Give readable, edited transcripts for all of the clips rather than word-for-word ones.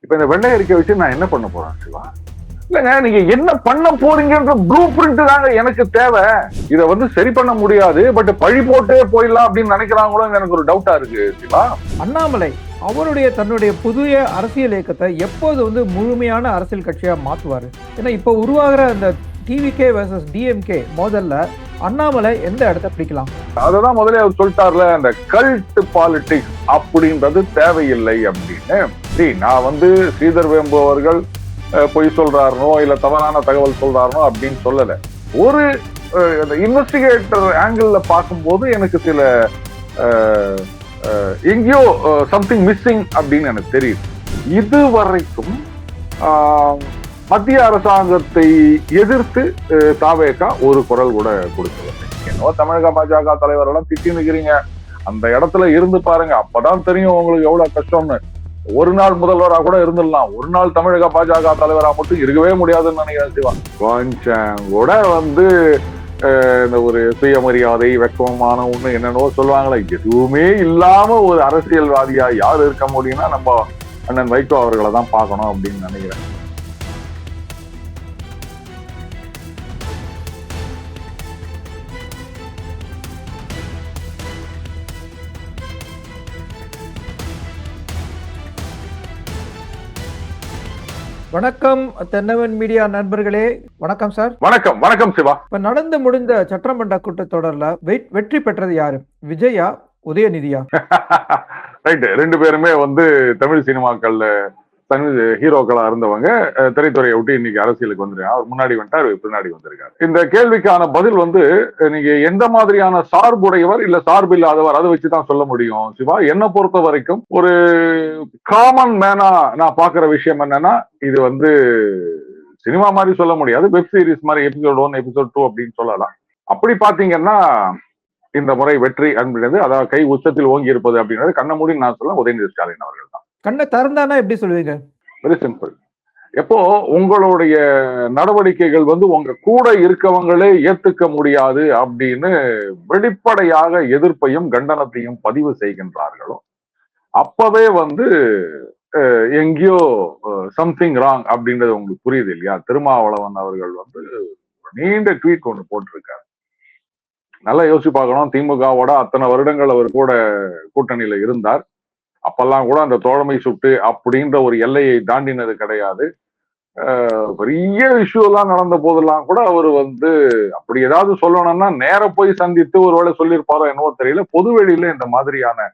இப்ப இந்த வெள்ளை அறிக்கை வச்சு நான் என்ன பண்ண போறேன் சிவா? இல்லங்க, நீங்க என்ன பண்ண போறீங்கன்ற ப்ளூ பிரிண்ட் தாங்க எனக்கு தேவை. இதை வந்து சரி பண்ண முடியாது, பட் பழி போட்டே போயிடலாம் அப்படின்னு நினைக்கிறாங்களோ எனக்கு ஒரு டவுட்டா இருக்கு சிவா. அண்ணாமலை தன்னுடைய புதிய அரசியல் இயக்கத்தை எப்போது வந்து முழுமையான அரசியல் கட்சியா மாத்துவாரு? ஏன்னா இப்போ உருவாகிற அந்த டிவிகே வர்சஸ் டிஎம்கே மோதல்ல அண்ணாமலை எந்த இடத்த பிடிக்கலாம்? அததான் முதல்ல அவர் சொல்லிட்டார்ல, அந்த கல்ட் பாலிடிக்ஸ் அப்படின்றது தேவையில்லை அப்படின்னு. நான் வந்து ஸ்ரீதர் வேம்பு அவர்கள் பொய் சொல்றாருனோ இல்ல தவறான தகவல் சொல்றாருனோ அப்படின்னு சொல்லல. ஒரு இன்வெஸ்டிகேட்டர் ஆங்கிள் பார்க்கும்போது எனக்கு சில எங்கேயோ சம்திங் மிஸ்ஸிங் அப்படின்னு எனக்கு தெரியுது. இதுவரைக்கும் மத்திய அரசாங்கத்தை எதிர்த்து தாவேகா ஒரு குரல் கூட கொடுக்கவில்லை. என்னவோ தமிழக பாஜக தலைவரெல்லாம் திட்டி நிற்கிறீங்க, அந்த இடத்துல இருந்து பாருங்க, அப்பதான் தெரியும் உங்களுக்கு எவ்வளவு கஷ்டம்னு. ஒரு நாள் முதல்வரா கூட இருந்துடலாம், ஒரு நாள் தமிழக பாஜக தலைவரா மட்டும் இருக்கவே முடியாதுன்னு நினைக்கிறேன் சிவா. கொஞ்சம் கூட வந்து இந்த ஒரு சுயமரியாதை வெக்கமான ஒண்ணு என்னன்னோ சொல்லுவாங்களே, எதுவுமே இல்லாம ஒரு அரசியல்வாதியா யார் இருக்க முடியும்னா நம்ம அண்ணன் வைகோ அவர்களை தான் பார்க்கணும் அப்படின்னு நினைக்கிறேன். வணக்கம் தென்னவன் மீடியா நண்பர்களே. வணக்கம் சார். வணக்கம். வணக்கம் சிவா. இப்ப நடந்து முடிந்த சட்டமன்ற கூட்டத்தொடர்ல வெற்றி பெற்றது யாரு? விஜயா, உதயநிதியா? ரைட், ரெண்டு பேருமே வந்து தமிழ் சினிமாக்கள்ல தமிழ் ஹீரோக்களா இருந்தவங்க. திரைத்துறையை விட்டு இன்னைக்கு அரசியலுக்கு வந்துருக்காங்க. அவர் முன்னாடி வந்துட்டார், பின்னாடி வந்திருக்காரு. இந்த கேள்விக்கான பதில் வந்து நீங்க எந்த மாதிரியான சார்புடையவர் இல்ல சார்பு இல்லாதவர் அதை வச்சுதான் சொல்ல முடியும் சிவா. என்ன பொறுத்த வரைக்கும் ஒரு காமன் மேனா நான் பாக்குற விஷயம் என்னன்னா, இது வந்து சினிமா மாதிரி சொல்ல முடியாது, வெப் சீரிஸ் மாதிரி எபிசோட் 1 எபிசோட் 2 அப்படின்னு சொல்லலாம். அப்படி பாத்தீங்கன்னா இந்த முறை வெற்றி அப்படின்றது, அதாவது கை உச்சத்தில் ஓங்கி இருப்பது அப்படின்றது கண்ண மூடி நான் சொல்ல உதயநிதி ஸ்டாலின் அவர்கள் தான். கண்ணை திறந்தானா எப்படி சொல்லுவீங்க? Very simple. எப்போ உங்களுடைய நடவடிக்கைகள் வந்து உங்க கூட இருக்கவங்களே ஏத்துக்க முடியாது அப்படின்னு வெளிப்படையாக எதிர்ப்பையும் கண்டனத்தையும் பதிவு செய்கின்றார்களோ அப்பவே வந்து எங்கேயோ சம்திங் ராங் அப்படின்றது உங்களுக்கு புரியுது இல்லையா? திருமாவளவன் அவர்கள் வந்து நீண்ட ட்வீட் ஒன்று போட்டிருக்காரு. நல்லா யோசிச்சு பார்க்கணும். திமுகவோட அத்தனை வருடங்கள் அவர் கூட கூட்டணியில இருந்தார். அப்பெல்லாம் கூட அந்த தோழமை சுட்டு அப்படின்ற ஒரு எல்லையை தாண்டினது கிடையாது. பெரிய இஷ்யூ எல்லாம் நடந்த போதெல்லாம் கூட அவர் வந்து அப்படி ஏதாவது சொல்லணும்னா நேர போய் சந்தித்து ஒருவேளை சொல்லியிருப்பாரோ என்னவோ தெரியல. பொதுவெளியில இந்த மாதிரியான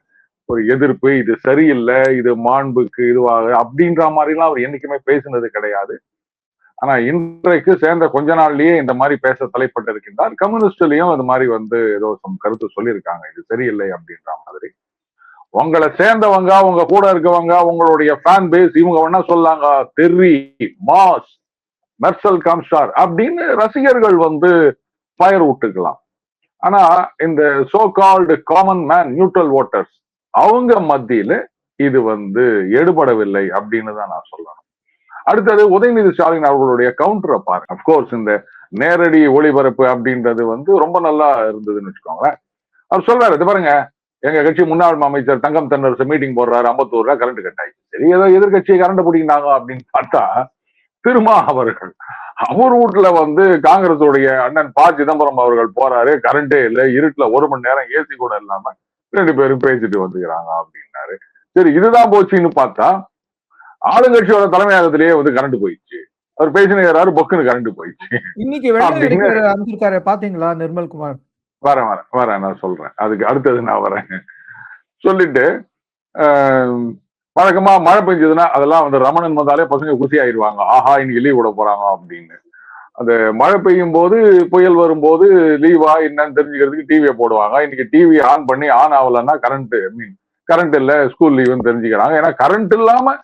ஒரு எதிர்ப்பு, இது சரியில்லை, இது மாண்புக்கு இதுவாக அப்படின்ற மாதிரிலாம் அவர் என்னைக்குமே பேசினது கிடையாது. ஆனா இன்றைக்கு சேர்ந்த கொஞ்ச நாள்லயே இந்த மாதிரி பேச தலைப்பட்டு இருக்கின்றார். கம்யூனிஸ்ட்லயும் இது மாதிரி வந்து ஏதோ கருத்து சொல்லியிருக்காங்க, இது சரியில்லை அப்படின்ற மாதிரி. உங்களை சேர்ந்தவங்க, உங்க கூட இருக்கவங்க, உங்களுடைய ஃபேன் பேஸ் இவங்க வேணா சொல்லாங்க தெர்ரி, மாஸ், மெர்சல் காம்ஸ்டார் அப்படின்னு ரசிகர்கள் வந்து ஃபயர் விட்டுக்கலாம். ஆனா இந்த so called common man, neutral voters, அவங்க மத்தியில இது வந்து எடுபடவில்லை அப்படின்னு தான் நான் சொல்லணும். அடுத்தது உதயநிதி ஸ்டாலின் அவர்களுடைய கவுண்டரை பாருங்க. அப்கோர்ஸ் இந்த நேரடி ஒளிபரப்பு அப்படின்றது வந்து ரொம்ப நல்லா இருந்ததுன்னு வச்சுக்கோங்களேன். அவர் சொல்றாரு, இது பாருங்க, எங்க கட்சி முன்னாள் அமைச்சர் தங்கம் தென்னரசு மீட்டிங் போடுறாரு, 54 கரண்ட் கட் ஆயிடுச்சு. சரி, ஏதோ எதிர்கட்சியை கரண்ட் பிடிக்கினாங்க அப்படின்னு பார்த்தா திருமா அவர்கள் அவர் வீட்டுல வந்து காங்கிரஸுடைய அண்ணன் ப. சிதம்பரம் அவர்கள் போறாரு, கரண்டே இல்லை, இருட்டுல 1 மணி நேரம் ஏசி கூட இல்லாம 2 பேரும் பேசிட்டு வந்துக்கிறாங்க அப்படின்னாரு. சரி, இதுதான் போச்சுன்னு பார்த்தா ஆளுங்கட்சியோட தலைமையகத்திலேயே வந்து கரண்ட் போயிடுச்சு. அவர் பேசினாரு, பொக்குன்னு கரண்ட் போயிடுச்சு. இன்னைக்கு அமைச்சிருக்காரு பாத்தீங்களா நிர்மல்குமார்? வரேன் நான் சொல்றேன், அதுக்கு அடுத்தது நான் வரேன். சொல்லிட்டு வழக்கமா மழை பெஞ்சதுன்னா அதெல்லாம் வந்து ரமணன் வந்தாலே பசங்க குசி ஆயிடுவாங்க, ஆஹா இன்னைக்கு லீவ் விட போறாங்க அப்படின்னு. அந்த மழை பெய்யும் போது, புயல் வரும்போது லீவா என்னன்னு தெரிஞ்சுக்கிறதுக்கு டிவியை போடுவாங்க. இன்னைக்கு டிவி ஆன் பண்ணி ஆன் ஆகலன்னா கரண்ட் இல்ல, ஸ்கூல் லீவுன்னு தெரிஞ்சுக்கிறாங்க. ஏன்னா கரண்ட் இல்லாம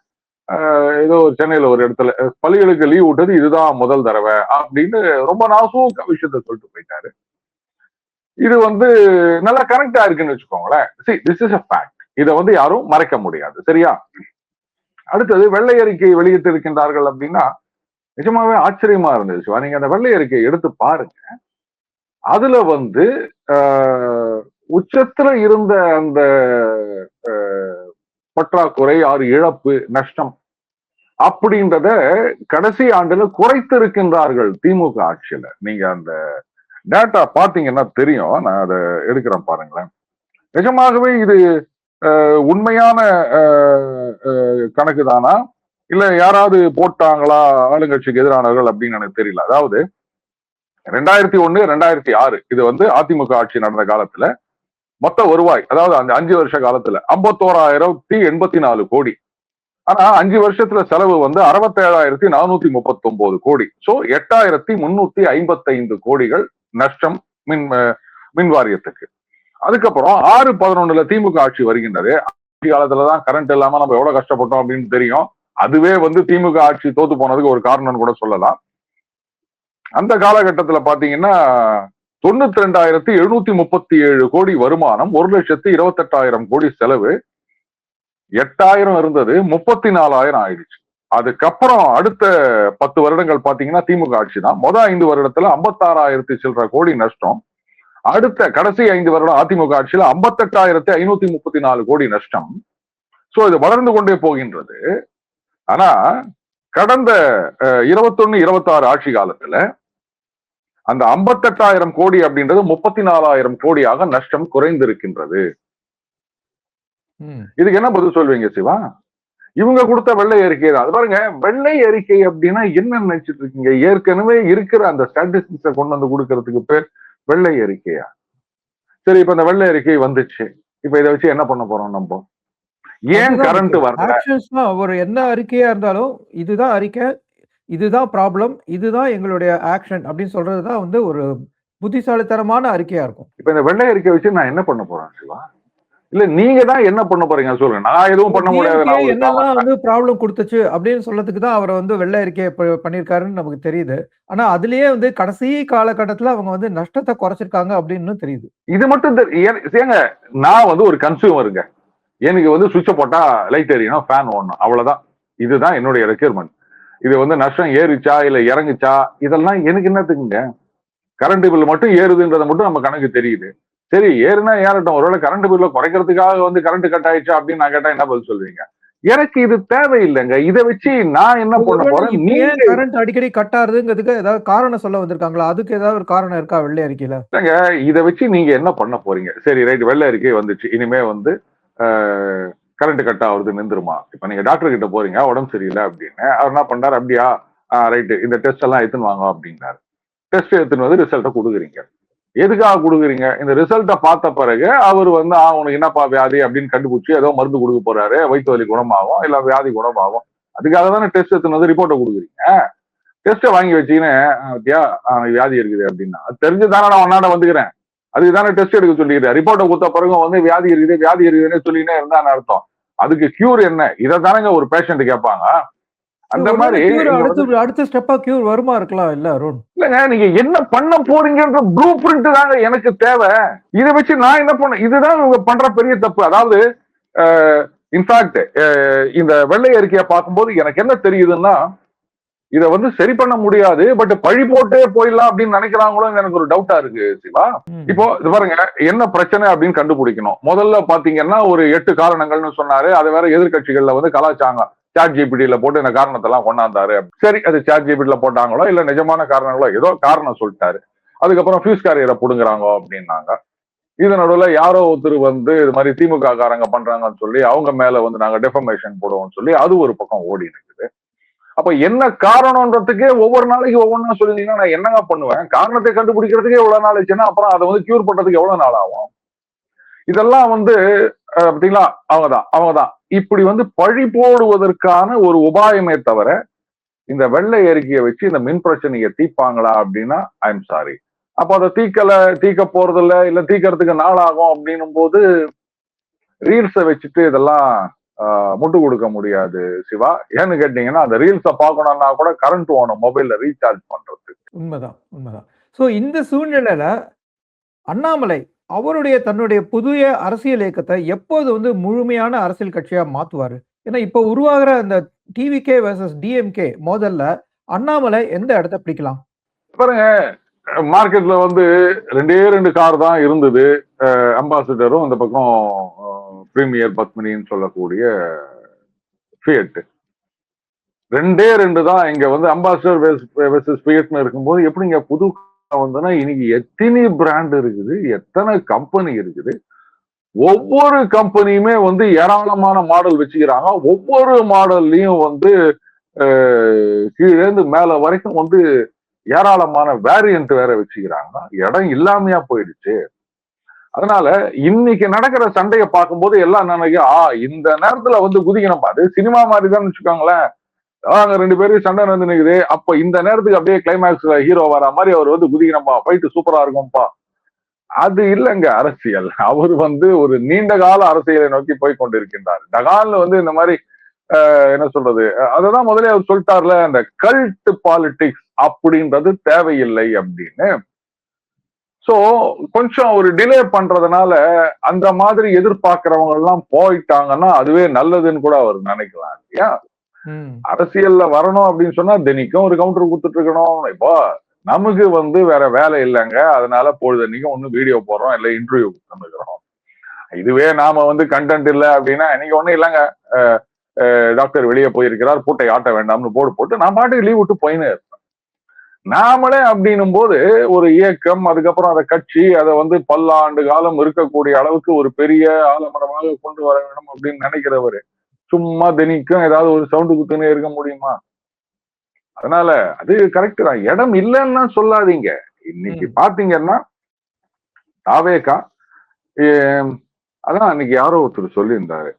ஏதோ சென்னையில ஒரு இடத்துல பள்ளிகளுக்கு லீவ் விட்டது இதுதான் முதல் தடவை அப்படின்னு ரொம்ப நாசும் விஷயத்த சொல்லிட்டு போயிட்டாரு. இது வந்து நல்லா கனெக்டா இருக்குன்னு வச்சுக்கோங்களேன். This is a fact. இதை வந்து யாரும் மறைக்க முடியாது, சரியா? அடுத்தது வெள்ளை அறிக்கை வெளியிட்டு இருக்கின்றார்கள் அப்படின்னா நிஜமாவே ஆச்சரியமா இருந்துச்சு. நீங்க அந்த வெள்ளை அறிக்கையை எடுத்து பாருங்க. அதுல வந்து உச்சத்துல இருந்த அந்த பற்றாக்குறை, இழப்பு, நஷ்டம் அப்படின்றத கடைசி ஆண்டுல குறைத்திருக்கின்றார்கள் திமுக ஆட்சியில. நீங்க அந்த டேட்டா பாத்தீங்கன்னா தெரியும். நான் அதை எடுக்கிறேன் பாருங்களேன். நிஜமாகவே இது உண்மையான கணக்கு தானா, இல்ல யாராவது போட்டாங்களா ஆளுங்கட்சிக்கு எதிரானவர்கள் அப்படின்னு எனக்கு தெரியல. அதாவது 2001 2006 இது வந்து அதிமுக ஆட்சி நடந்த காலத்துல மொத்த வருவாய், அதாவது அந்த 5 வருஷ காலத்துல 51,084 கோடி. ஆனா 5 வருஷத்துல செலவு வந்து 67,439 கோடி. சோ 8,355 கோடிகள் நஷ்டம் மின் வாரியத்துக்கு. அதுக்கப்புறம் 6/11 திமுக ஆட்சி வருகின்றது. ஆட்சி காலத்துலதான் கரண்ட் இல்லாம நம்ம எவ்வளவு கஷ்டப்பட்டோம் அப்படின்னு தெரியும். அதுவே வந்து திமுக ஆட்சி தோத்து போனதுக்கு ஒரு காரணம்னு கூட சொல்லலாம். அந்த காலகட்டத்துல பாத்தீங்கன்னா 92,737 கோடி வருமானம், 1,28,000 கோடி செலவு, 8,000 இருந்தது 34,000 ஆயிடுச்சு. அதுக்கப்புறம் அடுத்த 10 வருடங்கள் பாத்தீங்கன்னா திமுக ஆட்சி தான். முதல் 5 வருடத்துல 56,000 சில்லற கோடி நஷ்டம். அடுத்த கடைசி 5 வருடம் அதிமுக ஆட்சியில 58,534 கோடி நஷ்டம். சோ இது வளர்ந்து கொண்டே போகின்றது. ஆனா கடந்த 21-26 ஆட்சி காலத்துல அந்த 58,000 கோடி அப்படின்றது 34,000 கோடியாக நஷ்டம் குறைந்திருக்கின்றது. இதுக்கு என்ன பதில் சொல்வீங்க சிவா? இவங்க கொடுத்த வெள்ளை அறிக்கை தான். அது பாருங்க, வெள்ளை அறிக்கை அப்படின்னா என்ன நினைச்சிட்டு இருக்கீங்க? ஏற்கனவே இருக்கிற அந்த ஸ்டாட்டிஸ்டிக்ஸை கொண்டு வந்து கொடுக்கறதுக்கு பேர் வெள்ளை அறிக்கையா? சரி, இப்ப இந்த வெள்ளை அறிக்கை வந்துச்சு, இப்ப இதை வச்சு என்ன பண்ண போறோம் நம்ம? ஏன் கரண்ட் வரல? ஒரு என்ன அறிக்கையா இருந்தாலும் இதுதான் அறிக்கை, இதுதான் ப்ராப்ளம், இதுதான் எங்களுடைய ஆக்ஷன் அப்படின்னு சொல்றதுதான் வந்து ஒரு புத்திசாலித்தனமான அறிக்கையா இருக்கும். இப்ப இந்த வெள்ளை அறிக்கை வச்சு நான் என்ன பண்ண போறேன் சிவா? இல்ல நீங்க தான் என்ன பண்ண போறீங்க சொல்லுங்க. நான் எதுவும் பண்ண முடியாது. என்னெல்லாம் வந்து ப்ராப்ளம் கொடுத்துச்சு அப்படின்னு சொல்றதுக்கு தான் அவர் வந்து வெள்ளை அறிக்கையை பண்ணிருக்காருன்னு நமக்கு தெரியுது. ஆனா அதுலயே வந்து கடைசி காலகட்டத்துல அவங்க வந்து நஷ்டத்தை குறைச்சிருக்காங்க அப்படின்னு தெரியுது. இது மட்டும் ஏங்க, நான் வந்து ஒரு கன்சியூமருங்க. எனக்கு வந்து சுவிட்ச போட்டா லைட் எரியணும், ஃபேன் ஓடணும், அவ்வளவுதான். இதுதான் என்னுடைய ரெக்யர்மெண்ட். இது வந்து நஷ்டம் ஏறிச்சா இல்ல இறங்குச்சா இதெல்லாம் எனக்கு என்னத்துக்குங்க? கரண்ட் பில் மட்டும் ஏறுதுன்றதை மட்டும் நம்ம கணக்கு தெரியுது. சரி, ஏறுனா ஏறட்டும். ஒருவேளை கரண்ட் பில்ல குறைக்கிறதுக்காக வந்து கரண்ட் கட் ஆயிடுச்சா அப்படின்னு நான் கேட்டா என்ன பதில் சொல்வீங்க? எனக்கு இது தேவையில்லைங்க. இதை வச்சு நான் என்ன பண்ண போறேன்? நீங்க கரண்ட் அடிக்கடி கட் ஆகுதுங்கிறதுக்கு ஏதாவது காரணம் சொல்ல வந்திருக்காங்களா? அதுக்கு ஏதாவது ஒரு காரணம் இருக்கா வெள்ளை அறிக்கையில? இல்லங்க, இதை வச்சு நீங்க என்ன பண்ண போறீங்க? சரி ரைட், வெள்ளை அறிக்கை வந்துச்சு, இனிமே வந்து கரண்ட் கட் ஆகுறது நின்றுமா? இப்ப நீங்க டாக்டர் கிட்ட போறீங்க, உடம்பு சரியில்லை அப்படின்னு. அவர் என்ன பண்றாரு? அப்படியா, ரைட்டு, இந்த டெஸ்ட் எல்லாம் எடுத்துன்னு வாங்க அப்படின்னாரு. டெஸ்ட் எடுத்துன்னு வந்து ரிசல்ட்டை கொடுக்குறீங்க. எதுக்காக கொடுக்குறீங்க? இந்த ரிசல்ட்டை பார்த்த பிறகு அவர் வந்து உனக்கு என்னப்பா வியாதி அப்படின்னு கண்டுபிடிச்சு ஏதோ மருந்து கொடுக்க போறாரு, வயிற்று வலி குணமாகும் இல்ல வியாதி குணமாகும். அதுக்காக தானே டெஸ்ட் எடுத்துன்னு வந்து ரிப்போர்ட்டை கொடுக்குறீங்க. டெஸ்ட்டை வாங்கி வச்சுக்கின்னு வியாதி இருக்குது அப்படின்னா தெரிஞ்சுதானே நான் உன்னாட வந்துக்கிறேன். அதுக்கு தானே டெஸ்ட் எடுக்க சொல்லிக்கிறேன். ரிப்போர்ட்டை கொடுத்த பிறகு வந்து வியாதி இருக்குதுன்னு சொல்லினே இருந்தா அர்த்தம். அதுக்கு கியூர் என்ன? இதை தானங்க ஒரு பேஷண்ட் கேட்பாங்க. அந்த மாதிரி அடுத்த ஸ்டெப்பா கியூர் வருமா இருக்கலாம். இல்ல அருண், இல்லங்க, நீங்க என்ன பண்ண போறீங்கன்ற ப்ளூ பிரிண்ட் தாங்க எனக்கு தேவை. இதை வச்சு நான் என்ன பண்ண? இதுதான் இவங்க பண்ற பெரிய தப்பு. அதாவது இன்ஃபேக்ட் இந்த வெள்ளை அறிக்கையை பார்க்கும்போது எனக்கு என்ன தெரியுதுன்னா, இதை வந்து சரி பண்ண முடியாது, பட் பழி போட்டே போயிடலாம் அப்படின்னு நினைக்கிறாங்களோ எனக்கு ஒரு டவுட்டா இருக்கு சிவா. இப்போ இது பாருங்க, என்ன பிரச்சனை அப்படின்னு கண்டுபிடிக்கணும். முதல்ல பாத்தீங்கன்னா ஒரு 8 காரணங்கள்னு சொன்னாரு. அதை வேற எதிர்கட்சிகள்ல வந்து கலாச்சாங்க. சாட் ஜிபிடியில போட்டு இந்த காரணத்தெல்லாம் கொண்டாந்தாரு. சரி, அது சாட் ஜிபிடியில போட்டாங்களோ இல்ல நிஜமான காரணங்களோ ஏதோ காரணம் சொல்லிட்டாரு. அதுக்கப்புறம் ஃபியூஸ் கேரியரை புடுங்குறாங்க அப்படின்னாங்க. இது நடுவில் யாரோ ஒருத்தர் வந்து இது மாதிரி திமுக காரங்க பண்றாங்கன்னு சொல்லி அவங்க மேல வந்து நாங்க டெஃபமேஷன் போடுவோம்னு சொல்லி அது ஒரு பக்கம் ஓடி இருக்குது. அப்ப என்ன காரணம்ன்றதுக்கே ஒவ்வொரு நாளைக்கு ஒவ்வொன்றா சொல்லிருந்தீங்கன்னா நான் என்னங்க பண்ணுவேன்? காரணத்தை கண்டுபிடிக்கிறதுக்கே எவ்வளவு நாள் ஆச்சுன்னா அப்புறம் அதை வந்து கியூர் பண்றதுக்கு எவ்வளவு நாள் ஆகும்? இதெல்லாம் வந்து பாத்தீங்களா, அவங்கதான் இப்படி வந்து பழி போடுவதற்கான ஒரு உபாயமே தவிர இந்த வெள்ளை அறிக்கையை வச்சு இந்த மின் பிரச்சனையை தீர்ப்பாங்களா அப்படின்னா ஐ எம் சாரி. அப்ப அதை தீக்க போறது இல்ல தீக்கிறதுக்கு நாள் ஆகும் அப்படின்னும் போது ரீல்ஸை வச்சுட்டு இதெல்லாம் முட்டு கொடுக்க முடியாது சிவா. ஏன்னு கேட்டீங்கன்னா அந்த ரீல்ஸை பார்க்கணும்னா கூட கரண்ட் வேணும் மொபைல்ல ரீசார்ஜ் பண்றதுக்கு. உண்மைதான். சோ இந்த சூழ்நிலையில அண்ணாமலை அவருடைய தன்னுடைய புதிய அரசியல் இயக்கத்தை எப்போது வந்து முழுமையான அரசியல் கட்சியா மாத்துவாரு? ஏன்னா இப்ப உருவாகிற அந்த டிவிகே வெர்சஸ் டிஎம்கே மோதல்ல அண்ணாமலை எந்த இடத்தை பிடிக்கலாம்? பாருங்க, மார்க்கெட்ல வந்து 2 கார் தான் இருந்தது. அம்பாசிடரும் அந்த பக்கம் பிரீமியர் பத்மினின்னு சொல்லக்கூடிய ஃபியட். ரெண்டு தான் இங்க வந்து அம்பாசிடர் வெர்சஸ் ஃபியட்னு இருக்கும்போது எப்படிங்க புது வந்துன்னா இன்னைக்கு எத்தனை பிராண்ட் இருக்குது, எத்தனை கம்பெனி இருக்குது. ஒவ்வொரு கம்பெனியுமே வந்து ஏராளமான மாடல் வச்சுக்கிறாங்க. ஒவ்வொரு மாடல்லையும் வந்து கீழே இருந்து மேல வரைக்கும் வந்து ஏராளமான வேரியன்ட் வேற வச்சுக்கிறாங்க. இடம் இல்லாமையா போயிடுச்சு. அதனால இன்னைக்கு நடக்கிற சண்டையை பார்க்கும்போது எல்லாம் நினைக்க இந்த நேரத்துல வந்து குதிக்கணும். அது சினிமா மாதிரி தான் வச்சுக்கோங்களேன். அங்க 2 பேரும் சண்டை நடந்து நிக்குது. அப்ப இந்த நேரத்துக்கு அப்படியே கிளைமேக்ஸ்ல ஹீரோ வர மாதிரி அவர் வந்து குதிக்கணும்பா, ஃபைட்டு சூப்பரா இருக்கும்பா. அது இல்லைங்க அரசியல். அவர் வந்து ஒரு நீண்ட கால அரசியலை நோக்கி போய் கொண்டிருக்கின்றார். டகால்னு வந்து இந்த மாதிரி என்ன சொல்றது, அததான் முதலே அவர் சொல்லிட்டார்ல, அந்த கல்ட் பாலிடிக்ஸ் அப்படின்றது தேவையில்லை அப்படின்னு. சோ கொஞ்சம் ஒரு டிலே பண்றதுனால அந்த மாதிரி எதிர்பார்க்கிறவங்க எல்லாம் போயிட்டாங்கன்னா அதுவே நல்லதுன்னு கூட அவர் நினைக்கலாம் இல்லையா. அரசியல்ல வரணும் அப்படின்னு சொன்னா தினிக்கும் ஒரு கவுண்டர் கொடுத்துட்டு இருக்கணும். இப்போ நமக்கு வந்து வேற வேலை இல்லைங்க, அதனால பொழுதன்னைக்கும் ஒண்ணு வீடியோ போடுறோம், இல்ல இன்டர்வியூ பண்ணிக்கிறோம். இதுவே நாம வந்து கண்டென்ட் இல்லை அப்படின்னா இன்னைக்கு ஒண்ணும் இல்லைங்க, டாக்டர் வெளியே போயிருக்கிறார், பூட்டை ஆட்ட வேண்டாம்னு போட்டு நான் பாட்டுக்கு லீவ் விட்டு போயின்னு இருப்பேன். நாமளே அப்படின்னும் போது ஒரு இயக்கம், அதுக்கப்புறம் அந்த கட்சி, அதை வந்து பல்லாண்டு காலம் இருக்கக்கூடிய அளவுக்கு ஒரு பெரிய ஆலமரமாக கொண்டு வர வேண்டும் அப்படின்னு நினைக்கிறவரு சும்மா தினிக்கும் ஏதாவது ஒரு சவுண்டு குத்துனே இருக்க முடியுமா? அதனால அது கரெக்ட் தான். இடம் இல்லைன்னா சொல்லாதீங்க. இன்னைக்கு பாத்தீங்கன்னா தாவேகா, அதான் அன்னைக்கு யாரோ ஒருத்தர் சொல்லியிருந்தாரு,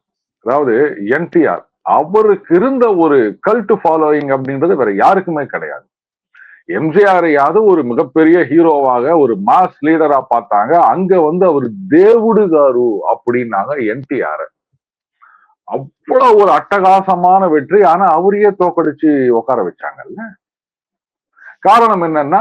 அதாவது என்டிஆர் அவருக்கு இருந்த ஒரு கல்ட் ஃபாலோயிங் அப்படின்றது வேற யாருக்குமே கிடையாது. எம்ஜிஆரையாவது ஒரு மிகப்பெரிய ஹீரோவாக ஒரு மாஸ் லீடரா பார்த்தாங்க. அங்க வந்து அவர் தேவுடு காரு அப்படின்னாங்க என்டிஆர். அவ்வளவு ஒரு அட்டகாசமான வெற்றி. ஆனா அவரையே தோக்கடிச்சு உட்கார வச்சாங்கல்ல. காரணம் என்னன்னா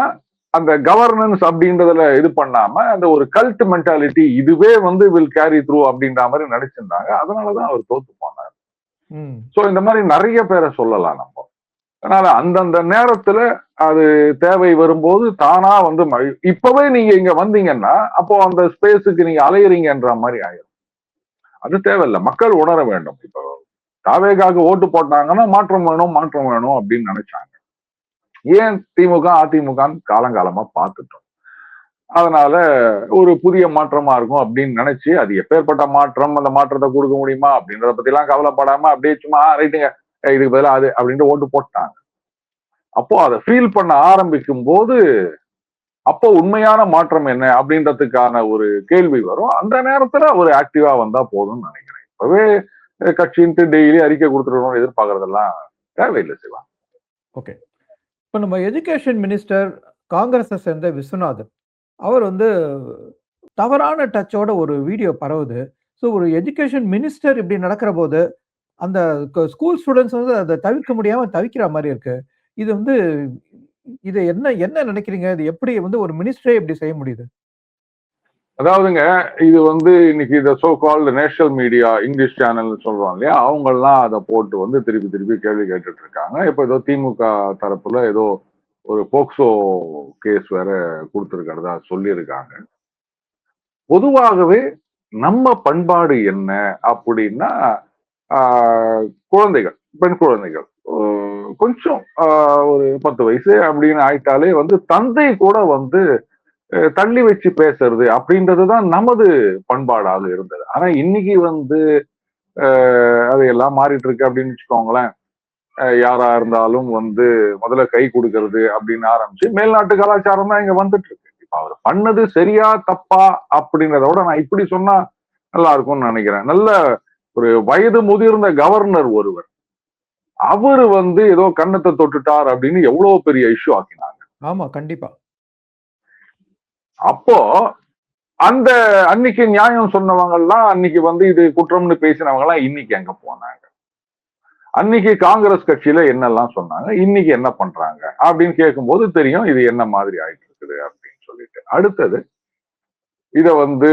அந்த கவர்னன்ஸ் அப்படின்றதுல இது பண்ணாம அந்த ஒரு கல்ட் மென்டாலிட்டி இதுவே வந்து வில் கேரி த்ரூ அப்படின்ற மாதிரி நடிச்சிருந்தாங்க. அதனாலதான் அவர் தோத்து போனார். சோ இந்த மாதிரி நிறைய பேரை சொல்லலாம் நம்ம. அதனால அந்தந்த நேரத்துல அது தேவை வரும்போது தானா வந்து இப்பவே நீங்க இங்க வந்தீங்கன்னா அப்போ அந்த ஸ்பேஸுக்கு நீங்க அலையிறீங்கன்ற மாதிரி ஆயிரும். அது தேவையில்லை. மக்கள் உணர வேண்டும். இப்போ தாவேகாவுக்கு ஓட்டு போட்டாங்கன்னா மாற்றம் வேணும் அப்படின்னு நினைச்சாங்க. ஏன் திமுக அதிமுக காலங்காலமா பார்த்துட்டோம். அதனால ஒரு புதிய மாற்றமா இருக்கும் அப்படின்னு நினைச்சு அது எப்பேற்பட்ட மாற்றம், அந்த மாற்றத்தை கொடுக்க முடியுமா அப்படின்றத பத்தி எல்லாம் கவலைப்படாம அப்படியே சும்மா ரைட்டுங்க இதுக்கு பதிலாக அது அப்படின்ட்டு ஓட்டு போட்டாங்க. அப்போ அதை ஃபீல் பண்ண ஆரம்பிக்கும் போது அப்போ உண்மையான மாற்றம் என்ன அப்படின்றதுக்கான ஒரு கேள்வி வரும். அந்த நேரத்துல ஒரு ஆக்டிவா வந்தா போதும்னு நினைக்கிறேன். இப்பவே கட்சின்ட்டு டெய்லி அறிக்கை கொடுத்துருக்கணும் எதிர்பார்க்கறதெல்லாம் தேவையில்லை சிவா. ஓகே, இப்போ நம்ம எஜுகேஷன் மினிஸ்டர் காங்கிரஸை சேர்ந்த விஸ்வநாதன் அவர் வந்து தவறான டச்சோட ஒரு வீடியோ பரவுது. ஸோ ஒரு எஜுகேஷன் மினிஸ்டர் இப்படி நடக்கிற போது அந்த ஸ்கூல் ஸ்டூடெண்ட்ஸ் வந்து அதை தவிர்க்க முடியாம தவிக்கிற மாதிரி இருக்கு. இது வந்து இது என்ன நினைக்கிறீங்க? இது எப்படி வந்து ஒரு மினிஸ்டரே இப்படி செய்ய முடியுது? அதாவதுங்க இது வந்து இன்னைக்கு இந்த so called national media English channel சொல்றோம் இல்லையா, அவங்க எல்லாம் அதை போட்டு வந்து திருப்பி கேள்வி கேட்டுட்டு இருக்காங்க. இப்ப ஏதோ திமுக தரப்புல ஏதோ ஒரு போக்சோ கேஸ் வேற கொடுத்திருக்கிறதா சொல்லியிருக்காங்க. பொதுவாகவே நம்ம பண்பாடு என்ன அப்படின்னா குழந்தைகள், பெண் குழந்தைகள் கொஞ்சம் ஒரு 10 வயசு அப்படின்னு ஆயிட்டாலே வந்து தந்தை கூட வந்து தள்ளி வச்சு பேசுறது அப்படின்றதுதான் நமது பண்பாடாக இருந்தது. ஆனா இன்னைக்கு வந்து அதையெல்லாம் மாறிட்டு இருக்கு அப்படின்னு வச்சுக்கோங்களேன். யாரா இருந்தாலும் வந்து முதல்ல கை கொடுக்கறது அப்படின்னு ஆரம்பிச்சு மேல்நாட்டு கலாச்சாரம் தான் இங்க வந்துட்டு இருக்கு. இப்ப அவர் பண்ணது சரியா தப்பா அப்படின்றத விட நான் இப்படி சொன்னா நல்லா இருக்கும்னு நினைக்கிறேன். நல்ல ஒரு வயது முதிர்ந்த கவர்னர் ஒருவர் அவரு வந்து ஏதோ கன்னத்தை தொட்டுட்டார் அப்படின்னு எவ்வளவு பெரிய இஷ்யூ ஆக்கினாங்க. ஆமா, கண்டிப்பா. அப்போ அந்த அன்னைக்கு நியாயம் சொன்னவங்க எல்லாம் அன்னைக்கு வந்து இது குற்றம்னு பேசினவங்க எல்லாம் இன்னைக்கு எங்க போனாங்க? அன்னைக்கு காங்கிரஸ் கட்சியில என்னெல்லாம் சொன்னாங்க, இன்னைக்கு என்ன பண்றாங்க அப்படின்னு கேட்கும்போது தெரியும் இது என்ன மாதிரி ஆயிட்டு இருக்குது அப்படின்னு சொல்லிட்டு. அடுத்தது இத வந்து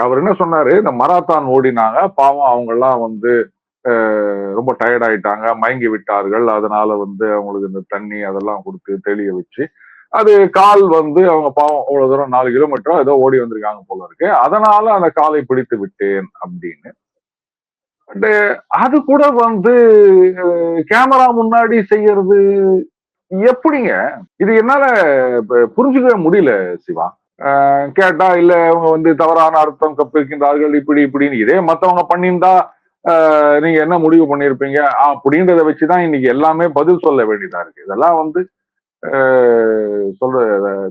அவர் என்ன சொன்னாரு, இந்த மராத்தான் ஓடினாங்க, பாவம் அவங்க எல்லாம் வந்து ரொம்ப டயர்ட் ஆயிட்டாங்க, மயங்கி விட்டார்கள், அதனால வந்து அவங்களுக்கு இந்த தண்ணி அதெல்லாம் கொடுத்து தெளிய வச்சு அது கால் வந்து அவங்க பாவம் அவ்வளவு தூரம் 4 கிலோமீட்டரோ ஏதோ ஓடி வந்திருக்காங்க போல இருக்கு, அதனால அந்த காலை பிடித்து விட்டேன் அப்படின்னு. பட் அது கூட வந்து கேமரா முன்னாடி செய்யறது எப்படிங்க? இது என்னால புரிஞ்சுக்கவே முடியல சிவா. கேட்டா இல்ல அவங்க வந்து தவறான அர்த்தம் கற்பிக்கின்றார்கள் இப்படி இப்படின்னு. இதே மத்தவங்க பண்ணியிருந்தா நீங்க என்ன முடிவு பண்ணிருப்பீங்க அப்படின்றத வச்சுதான் இன்னைக்கு எல்லாமே பதில் சொல்ல வேண்டியதா இருக்கு. இதெல்லாம் வந்து சொல்ற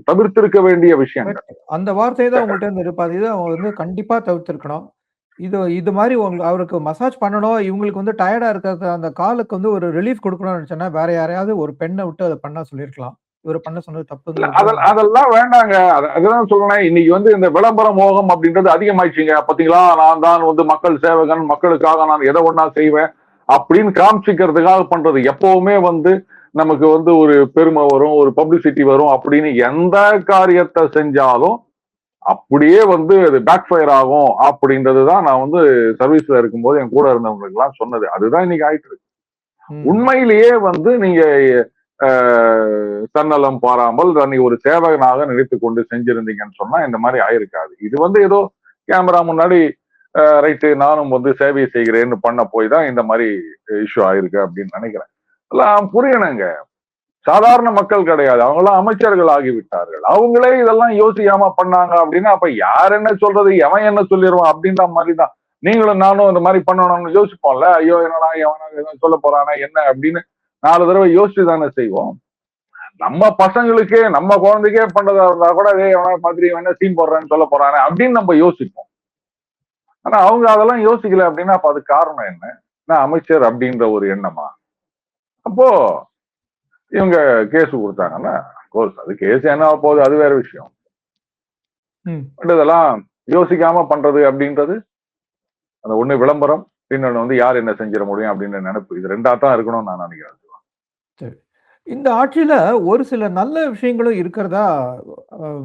தவிர்த்திருக்க வேண்டிய விஷயங்கள். அந்த வார்த்தையை தான் உங்கள்ட்ட இருந்து இருப்பாது. இத அவங்க வந்து கண்டிப்பா தவிர்த்திருக்கணும். இது மாரி அவருக்கு மசாஜ் பண்ணணும், இவங்களுக்கு வந்து டயர்டா இருக்கிறது அந்த காலுக்கு வந்து ஒரு ரிலீஃப் குடுக்கணும்னு நெனச்சேன்னா, வேற யாரையாவது ஒரு பெண்ண விட்டு அத பண்ண சொல்லியிருக்கலாம். இவரு பண்ண சொன்னது இல்ல தப்புங்கிறது அதெல்லாம் வேண்டாங்க. அதுதான் சொல்றேன். இன்னைக்கு வந்து இந்த விளம்பர மோகம் அப்படின்றது அதிகமாயிடுச்சுங்க. பாத்தீங்களா, நான் தான் வந்து மக்கள் சேவகன், மக்களுக்காக நான் எதை ஒண்ணா செய்வேன் அப்படின்னு காமிச்சிக்கிறதுக்காக பண்றது. எப்பவுமே வந்து நமக்கு வந்து ஒரு பெருமை வரும், ஒரு பப்ளிசிட்டி வரும் அப்படின்னு எந்த காரியத்தை செஞ்சாலும் அப்படியே வந்து அது பேக் ஃபயர் ஆகும் அப்படின்றது தான் நான் வந்து சர்வீஸ்ல இருக்கும்போது என் கூட இருந்தவங்களுக்கு எல்லாம் சொன்னது. அதுதான் இன்னைக்கு ஆயிட்டு இருக்கு. உண்மையிலேயே வந்து நீங்க தன்னலம் பாராமல் தன்னை ஒரு சேவகனாக நினைத்துக் கொண்டு செஞ்சிருந்தீங்கன்னு சொன்னா இந்த மாதிரி ஆயிருக்காது. இது வந்து ஏதோ கேமரா முன்னாடி ரைட்டு நானும் வந்து சேவை செய்கிறேன்னு பண்ண போய் தான் இந்த மாதிரி இஷ்யூ ஆயிருக்கு அப்படின்னு நினைக்கிறேன். எல்லாம் புரியணுங்க. சாதாரண மக்கள் கிடையாது. அவங்களாம் அமைச்சர்கள் ஆகிவிட்டார்கள். அவங்களே இதெல்லாம் யோசிக்காம பண்ணாங்க அப்படின்னா அப்ப யார் என்ன சொல்றது, எவன் என்ன சொல்லிடுவான் அப்படின்ற மாதிரிதான். நீங்களும் நானும் இந்த மாதிரி பண்ணணும்னு யோசிப்போம்ல. ஐயோ என்னடா எவனா சொல்ல போறானா என்ன அப்படின்னு 4 தடவை யோசிச்சு தானே செய்வோம். நம்ம பசங்களுக்கே நம்ம குழந்தைக்கே பண்றதா இருந்தா கூட எவனா மாதிரி என்ன சீன் போடுறான்னு சொல்ல போறானே அப்படின்னு நம்ம யோசிப்போம். ஆனா அவங்க அதெல்லாம் யோசிக்கல அப்படின்னா அப்ப அது காரணம் என்ன? நான் அமைச்சர் அப்படின்ற ஒரு எண்ணமா? அப்போ இவங்க கேஸ் கொடுத்தாங்கன்னா கோர்ஸ் அது கேஸ் என்ன போகுது அது வேற விஷயம். பட் இதெல்லாம் யோசிக்காம பண்றது அப்படின்றது அந்த ஒண்ணு விளம்பரம், இன்னொன்னு வந்து யார் என்ன செஞ்சிட முடியும் அப்படின்னு நினைப்பு. இது ரெண்டா தான் இருக்கணும்னு நான் நினைக்கிறேன். சரி. இந்த ஆட்சியில ஒரு சில நல்ல விஷயங்களும் இருக்கிறதா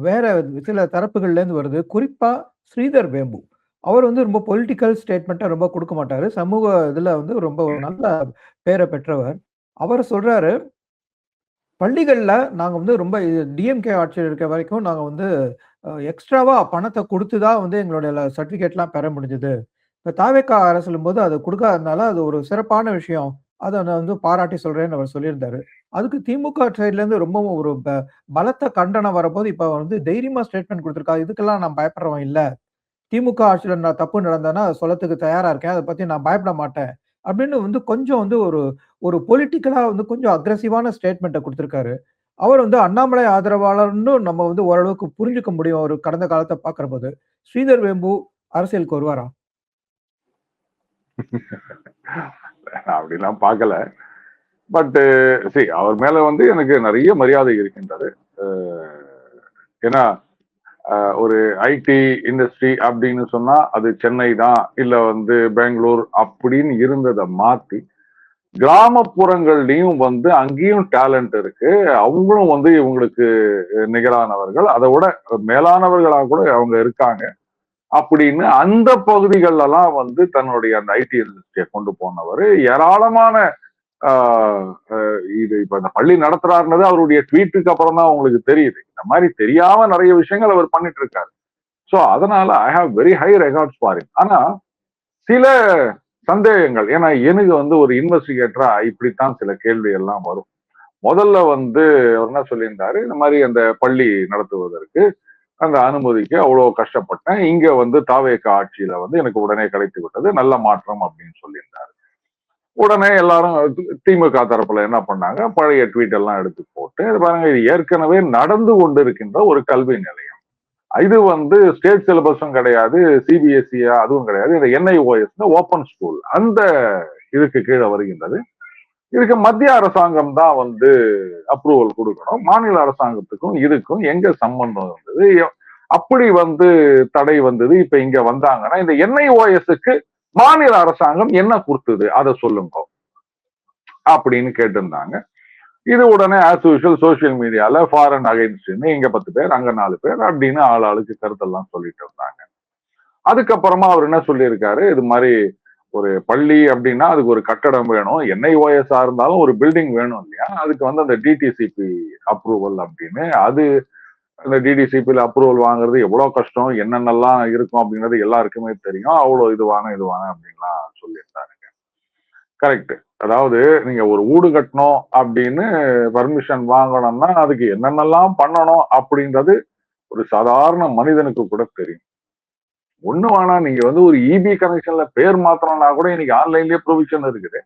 வேற சில தரப்புகள்ல இருந்து வருது. குறிப்பா ஸ்ரீதர் வேம்பு. அவர் வந்து ரொம்ப பொலிட்டிக்கல் ஸ்டேட்மெண்ட்ட ரொம்ப குடுக்க மாட்டாரு. சமூக இதுல வந்து ரொம்ப நல்ல பேர பெற்றவர். அவர் சொல்றாரு, பள்ளிகள்ல நாங்க வந்து ரொம்ப டிஎம்கே ஆட்சியில இருக்க வரைக்கும் நாங்க வந்து எக்ஸ்ட்ராவா பணத்த குடுத்து தான் வந்து எங்களுடைய சர்டிபிகேட்லாம் பெற முடிஞ்சது. இப்ப தாவேக்கா அரசுலும்போது அத குடுக்காதனால அது ஒரு சிறப்பான விஷயம். அத நான் வந்து பாராட்டி சொல்றேன்னு அவர் சொல்லியிருந்தாரு. அதுக்கு திமுக சைட்லேருந்து ரொம்பவும் ஒரு பலத்த கண்டனம் வரப்போது, இப்ப வந்து தைரியமா ஸ்டேட்மெண்ட் குடுத்திருக்காரு. இதுக்கெல்லாம் நான் பயப்படுறவன் இல்ல. திமுக ஆட்சியில நான் தப்பு நடந்தேன்னா, அத சொல்லத்துக்கு தயாரா இருக்கேன். அத பத்தி நான் பயப்பட மாட்டேன். அப்படின்னு வந்து கொஞ்சம் வந்து ஒரு ஒரு பொலிட்டிக்கலா வந்து கொஞ்சம் அக்ரெசிவான ஸ்டேட்மெண்ட்ட குடுத்திருக்காரு. அவர் வந்து அண்ணாமலை ஆதரவாளர்ன்னு நம்ம வந்து ஓரளவுக்கு புரிஞ்சுக்க முடியும். ஒரு கடந்த காலத்த பார்க்கிறபோது. ஸ்ரீதர் வேம்பு அரசியலுக்கு வருவாரா? அப்படிலாம் பார்க்கல. பட் அவர் மேல வந்து எனக்கு நிறைய மரியாதை இருக்கின்றது. ஏன்னா ஒரு ஐடி இண்டஸ்ட்ரி அப்படின்னு சொன்னா அது சென்னை தான் இல்ல வந்து பெங்களூர் அப்படின்னு இருந்ததை மாத்தி கிராமப்புறங்கள்லயும் வந்து அங்கேயும் டேலண்ட் இருக்கு. அவங்களும் வந்து இவங்களுக்கு நிகரானவர்கள், அதை விட மேலானவர்களா கூட அவங்க இருக்காங்க அப்படின்னு அந்த பகுதிகளெல்லாம் வந்து தன்னுடைய அந்த ஐடி இண்டஸ்ட்ரியை கொண்டு போனவர். ஏராளமான இது இப்ப இந்த பள்ளி நடத்துறாருன்றது அவருடைய ட்வீட்டுக்கு அப்புறம் தான் உங்களுக்கு தெரியுது. இந்த மாதிரி தெரியாம நிறைய விஷயங்கள் அவர் பண்ணிட்டு இருக்காரு. சோ அதனால I have very high records for him. ஆனா சில சந்தேகங்கள், ஏன்னா எனக்கு வந்து ஒரு இன்வெஸ்டிகேட்டரா இப்படித்தான் சில கேள்வி எல்லாம் வரும். முதல்ல வந்து அவர் என்ன சொல்லியிருந்தாரு, இந்த மாதிரி அந்த பள்ளி நடத்துவதற்கு அந்த அனுமதிக்கு அவ்வளவு கஷ்டப்பட்டேன், இங்க வந்து தாவேக்கா ஆட்சியில வந்து எனக்கு உடனே கிடைத்து விட்டது, நல்ல மாற்றம் அப்படின்னு சொல்லியிருந்தாரு. உடனே எல்லாரும் திமுக தரப்புல என்ன பண்ணாங்க, பழைய ட்வீட் எல்லாம் எடுத்து போட்டு பாருங்க இது ஏற்கனவே நடந்து கொண்டிருக்கின்ற ஒரு கல்வி நிலையம். இது வந்து ஸ்டேட் சிலபஸும் கிடையாது, சிபிஎஸ்இ அதுவும் கிடையாது. இந்த என்ஐஓஎஸ் ஓப்பன் ஸ்கூல் அந்த இதுக்கு கீழே வருகின்றது. இதுக்கு மத்திய அரசாங்கம் தான் வந்து அப்ரூவல் கொடுக்கணும். மாநில அரசாங்கத்துக்கும் இதுக்கும் எங்க சம்பந்தம் இருந்தது, அப்படி வந்து தடை வந்தது. இப்ப இங்க வந்தாங்கன்னா இந்த என்ஐஓஎஸ்க்கு மாநில அரசாங்கம் என்ன கொடுத்தது அதை சொல்லுங்க அப்படின்னு கேட்டிருந்தாங்க. இது உடனே ஆஸ் யூஷுவல் சோசியல் மீடியால ஃபாரின் அகைன்ஸ்ட்னு இங்க 10 பேர் அங்க 4 பேர் அப்படின்னு ஆளுக்கு கருத்தெல்லாம் சொல்லிட்டு இருந்தாங்க. அதுக்கப்புறமா அவர் என்ன சொல்லியிருக்காரு, இது மாதிரி ஒரு பள்ளி அப்படின்னா அதுக்கு ஒரு கட்டடம் வேணும், என்ஐஓஎஸ் இருந்தாலும் ஒரு பில்டிங் வேணும் இல்லையா, அதுக்கு வந்து அந்த டிடிசிபி அப்ரூவல் அப்படின்னு. அது அந்த டிடிசிபியில் அப்ரூவல் வாங்குறது எவ்வளவு கஷ்டம், என்னென்னலாம் இருக்கும் அப்படின்றது எல்லாருக்குமே தெரியும். அவ்வளவு இதுவான அப்படின்லாம் சொல்லியிருந்தாரு. கரெக்ட். அதாவது நீங்க ஒரு வீடு கட்டணும் அப்படின்னு பர்மிஷன் வாங்கணும்னா அதுக்கு என்னென்னலாம் பண்ணணும் அப்படின்றது ஒரு சாதாரண மனிதனுக்கு கூட தெரியும். ஒண்ணு வேணா, நீங்க வந்து ஒரு இபி கனெக்ஷன்ல பேர் மாத்தணும்னா கூட இன்னைக்கு ஆன்லைன்லயே ப்ரொவிஷன் இருக்குது.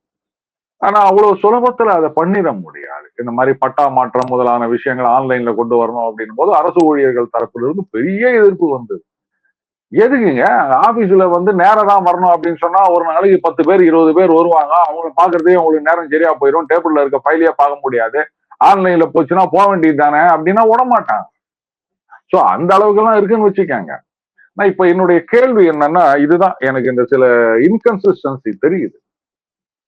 ஆனா அவ்வளவு சுலபத்துல அதை பண்ணிட முடியாது. இந்த மாதிரி பட்டா மாற்றம் முதலான விஷயங்கள் ஆன்லைன்ல கொண்டு வரணும் அப்படின்னும் போது அரசு ஊழியர்கள் தரப்புல இருந்து பெரிய எதிர்ப்பு வந்தது. எதுக்குங்க ஆபீஸ்ல வந்து நேரம் தான் வரணும் அப்படின்னு சொன்னா ஒரு நாளைக்கு 10 பேர் 20 பேர் வருவாங்க. அவங்க பாக்குறதே உங்களுக்கு நேரம் சரியா போயிடும். டேபிள்ல இருக்க ஃபைலையே பார்க்க முடியாது. ஆன்லைன்ல போச்சுன்னா போக வேண்டியது தானே அப்படின்னா விட மாட்டாங்க. சோ அந்த அளவுக்கு எல்லாம் இருக்குன்னு வச்சுக்கோங்க. நான் இப்ப என்னுடைய கேள்வி என்னன்னா, இதுதான் எனக்கு இந்த சில இன்கன்சிஸ்டன்சி தெரியுது.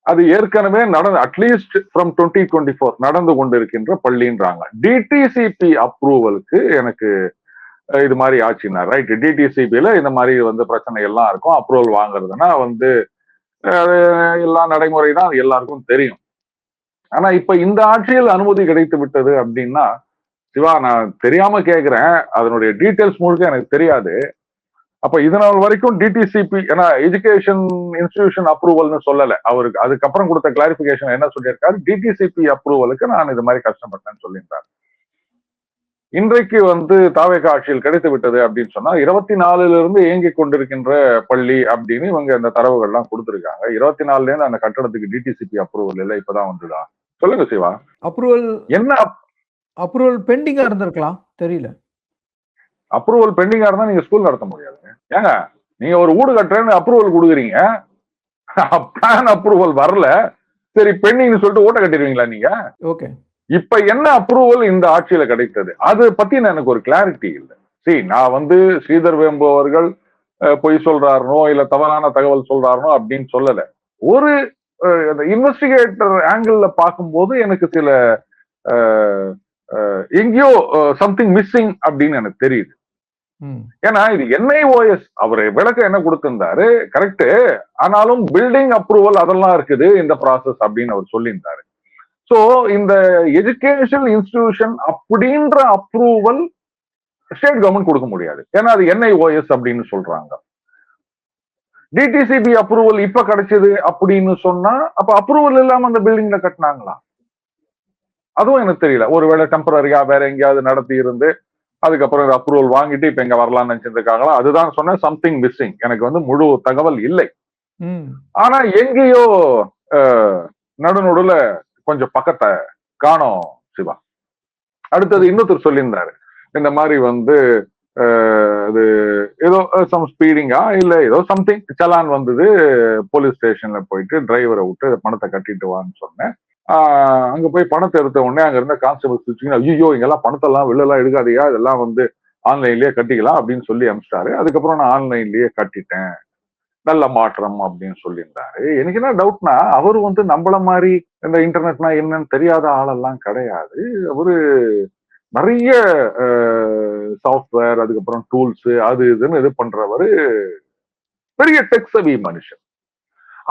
அது ஏற்கனவே நடந்து அட்லீஸ்ட் ஃப்ரம் 2024 நடந்து கொண்டிருக்கின்ற பள்ளின்றாங்க. டிடிசிபி அப்ரூவலுக்கு எனக்கு இது மாதிரி ஆச்சுன்னா ரைட், டிடிசிபில இந்த மாதிரி வந்து பிரச்சனை எல்லாம் இருக்கும். அப்ரூவல் வாங்குறதுன்னா வந்து எல்லா நடைமுறை தான், அது எல்லாருக்கும் தெரியும். ஆனா இப்ப இந்த ஆட்சியில் அனுமதி கிடைத்து விட்டது அப்படின்னா, சிவா நான் தெரியாம கேட்கிறேன், அதனுடைய டீட்டெயில்ஸ் முழுக்க எனக்கு தெரியாது. அப்ப இதனால் வரைக்கும் டிடிசிபி, ஏன்னா எஜுகேஷன் இன்ஸ்டிடியூஷன் அப்ரூவல்னு சொல்லல அவருக்கு. அதுக்கப்புறம் கொடுத்த கிளாரிபிகேஷன் என்ன சொல்லியிருக்காரு, டிடிசிபி அப்ரூவலுக்கு நான் இது மாதிரி கஷ்டப்பட்டேன்னு சொல்லியிருந்தார். இன்றைக்கு வந்து தாவேகா ஆட்சியில் கிடைத்து விட்டது அப்படின்னு சொன்னா 24ல இருந்து இயங்கிக் கொண்டிருக்கின்ற பள்ளி அப்படின்னு இவங்க அந்த தரவுகள்லாம் கொடுத்திருக்காங்க. 24ல இருந்து அந்த கட்டடத்துக்கு டிடிசிபி அப்ரூவல் இல்லை, இப்பதான் வந்துதா? சொல்லுங்க சிவா. அப்ரூவல் என்ன அப்ரூவல் பெண்டிங்கா இருந்திருக்கலாம், தெரியல. அப்ரூவல் பெண்டிங்கா இருந்தா நீங்க ஸ்கூல் நடத்த முடியாதுங்க. ஏங்க நீங்க ஒரு வீடு கட்டுறேன்னு அப்ரூவல் கொடுக்குறீங்க, பிளான் அப்ரூவல் வரல, சரி பெண்டிங்னு சொல்லிட்டு ஓட்ட கட்டிடுவீங்களா நீங்க? ஓகே. இப்ப என்ன அப்ரூவல் இந்த ஆட்சியில கிடைத்தது அது பத்தி எனக்கு ஒரு கிளாரிட்டி இல்லை. சரி, நான் வந்து ஸ்ரீதர் வேம்பு அவர்கள் பொய் சொல்றாருனோ இல்ல தவறான தகவல் சொல்றாருனோ அப்படின்னு சொல்லல. ஒரு இன்வெஸ்டிகேட்டர் ஆங்கிள் பார்க்கும்போது எனக்கு சில எங்கேயோ சம்திங் மிஸ்ஸிங் அப்படின்னு எனக்கு தெரியுது. ஏன்னா இது என்ஐஓஎஸ் அவர் விளக்கம் என்ன கொடுத்திருந்தாரு, கரெக்ட். ஆனாலும் பில்டிங் அப்ரூவல் அதெல்லாம் இருக்குது இந்த ப்ராசஸ் அப்படின்னு அவர் சொல்லியிருந்தாரு. சோ இந்த எஜுகேஷன் இன்ஸ்டிடியூஷன் அப்படின்ற அப்ரூவல் ஸ்டேட் கவர்மெண்ட் கொடுக்க முடியாது, ஏன்னா அது என்ஐஓஎஸ் அப்படின்னு சொல்றாங்க. டிடிசிபி அப்ரூவல் இப்ப கிடைச்சது அப்படின்னு சொன்னா அப்ப அப்ரூவல் இல்லாம அந்த பில்டிங்ல கட்டினாங்களா? அதுவும் எனக்கு தெரியல. ஒருவேளை டெம்பரரியா வேற எங்கேயாவது நடத்தி இருந்து அதுக்கப்புறம் அப்ரூவல் வாங்கிட்டு இப்ப எங்க வரலாம்னு நினைச்சிட்டு இருக்காங்களா? அதுதான் சொன்ன சம்திங் மிஸ்ஸிங். எனக்கு வந்து முழு தகவல் இல்லை. ஆனா எங்கேயோ நடுநடுல கொஞ்சம் பக்கத்தை காணோம் சிவா. அடுத்தது இன்னொருத்தர் சொல்லியிருந்தாரு, இந்த மாதிரி வந்து அது ஏதோ சம் ஸ்பீடிங்கா இல்ல ஏதோ சம்திங் சலான் வந்தது, போலீஸ் ஸ்டேஷன்ல போயிட்டு டிரைவரை விட்டு பணத்தை கட்டிட்டு வான்னு சொன்னேன். அங்க போய் பணத்தை எடுத்த உடனே அங்க இருந்த கான்ஸ்டபிள் ஐயோ இங்கெல்லாம் பணத்தெல்லாம் வெளிலாம் எடுக்காதையா, இதெல்லாம் வந்து ஆன்லைன்லயே கட்டிக்கலாம் அப்படின்னு சொல்லி அனுப்பிச்சிட்டாரு. அதுக்கப்புறம் நான் ஆன்லைன்லயே கட்டிட்டேன், நல்ல மாற்றம் அப்படின்னு சொல்லியிருந்தாரு. எனக்கு என்ன டவுட்னா, அவரு வந்து நம்மள மாதிரி இந்த இன்டர்நெட்னா என்னன்னு தெரியாத ஆளெல்லாம் கிடையாது. அவரு நிறைய சாஃப்ட்வேர் அதுக்கப்புறம் டூல்ஸ் அது இதுன்னு இது பண்றவரு, பெரிய டெக் சவி மனுஷன்.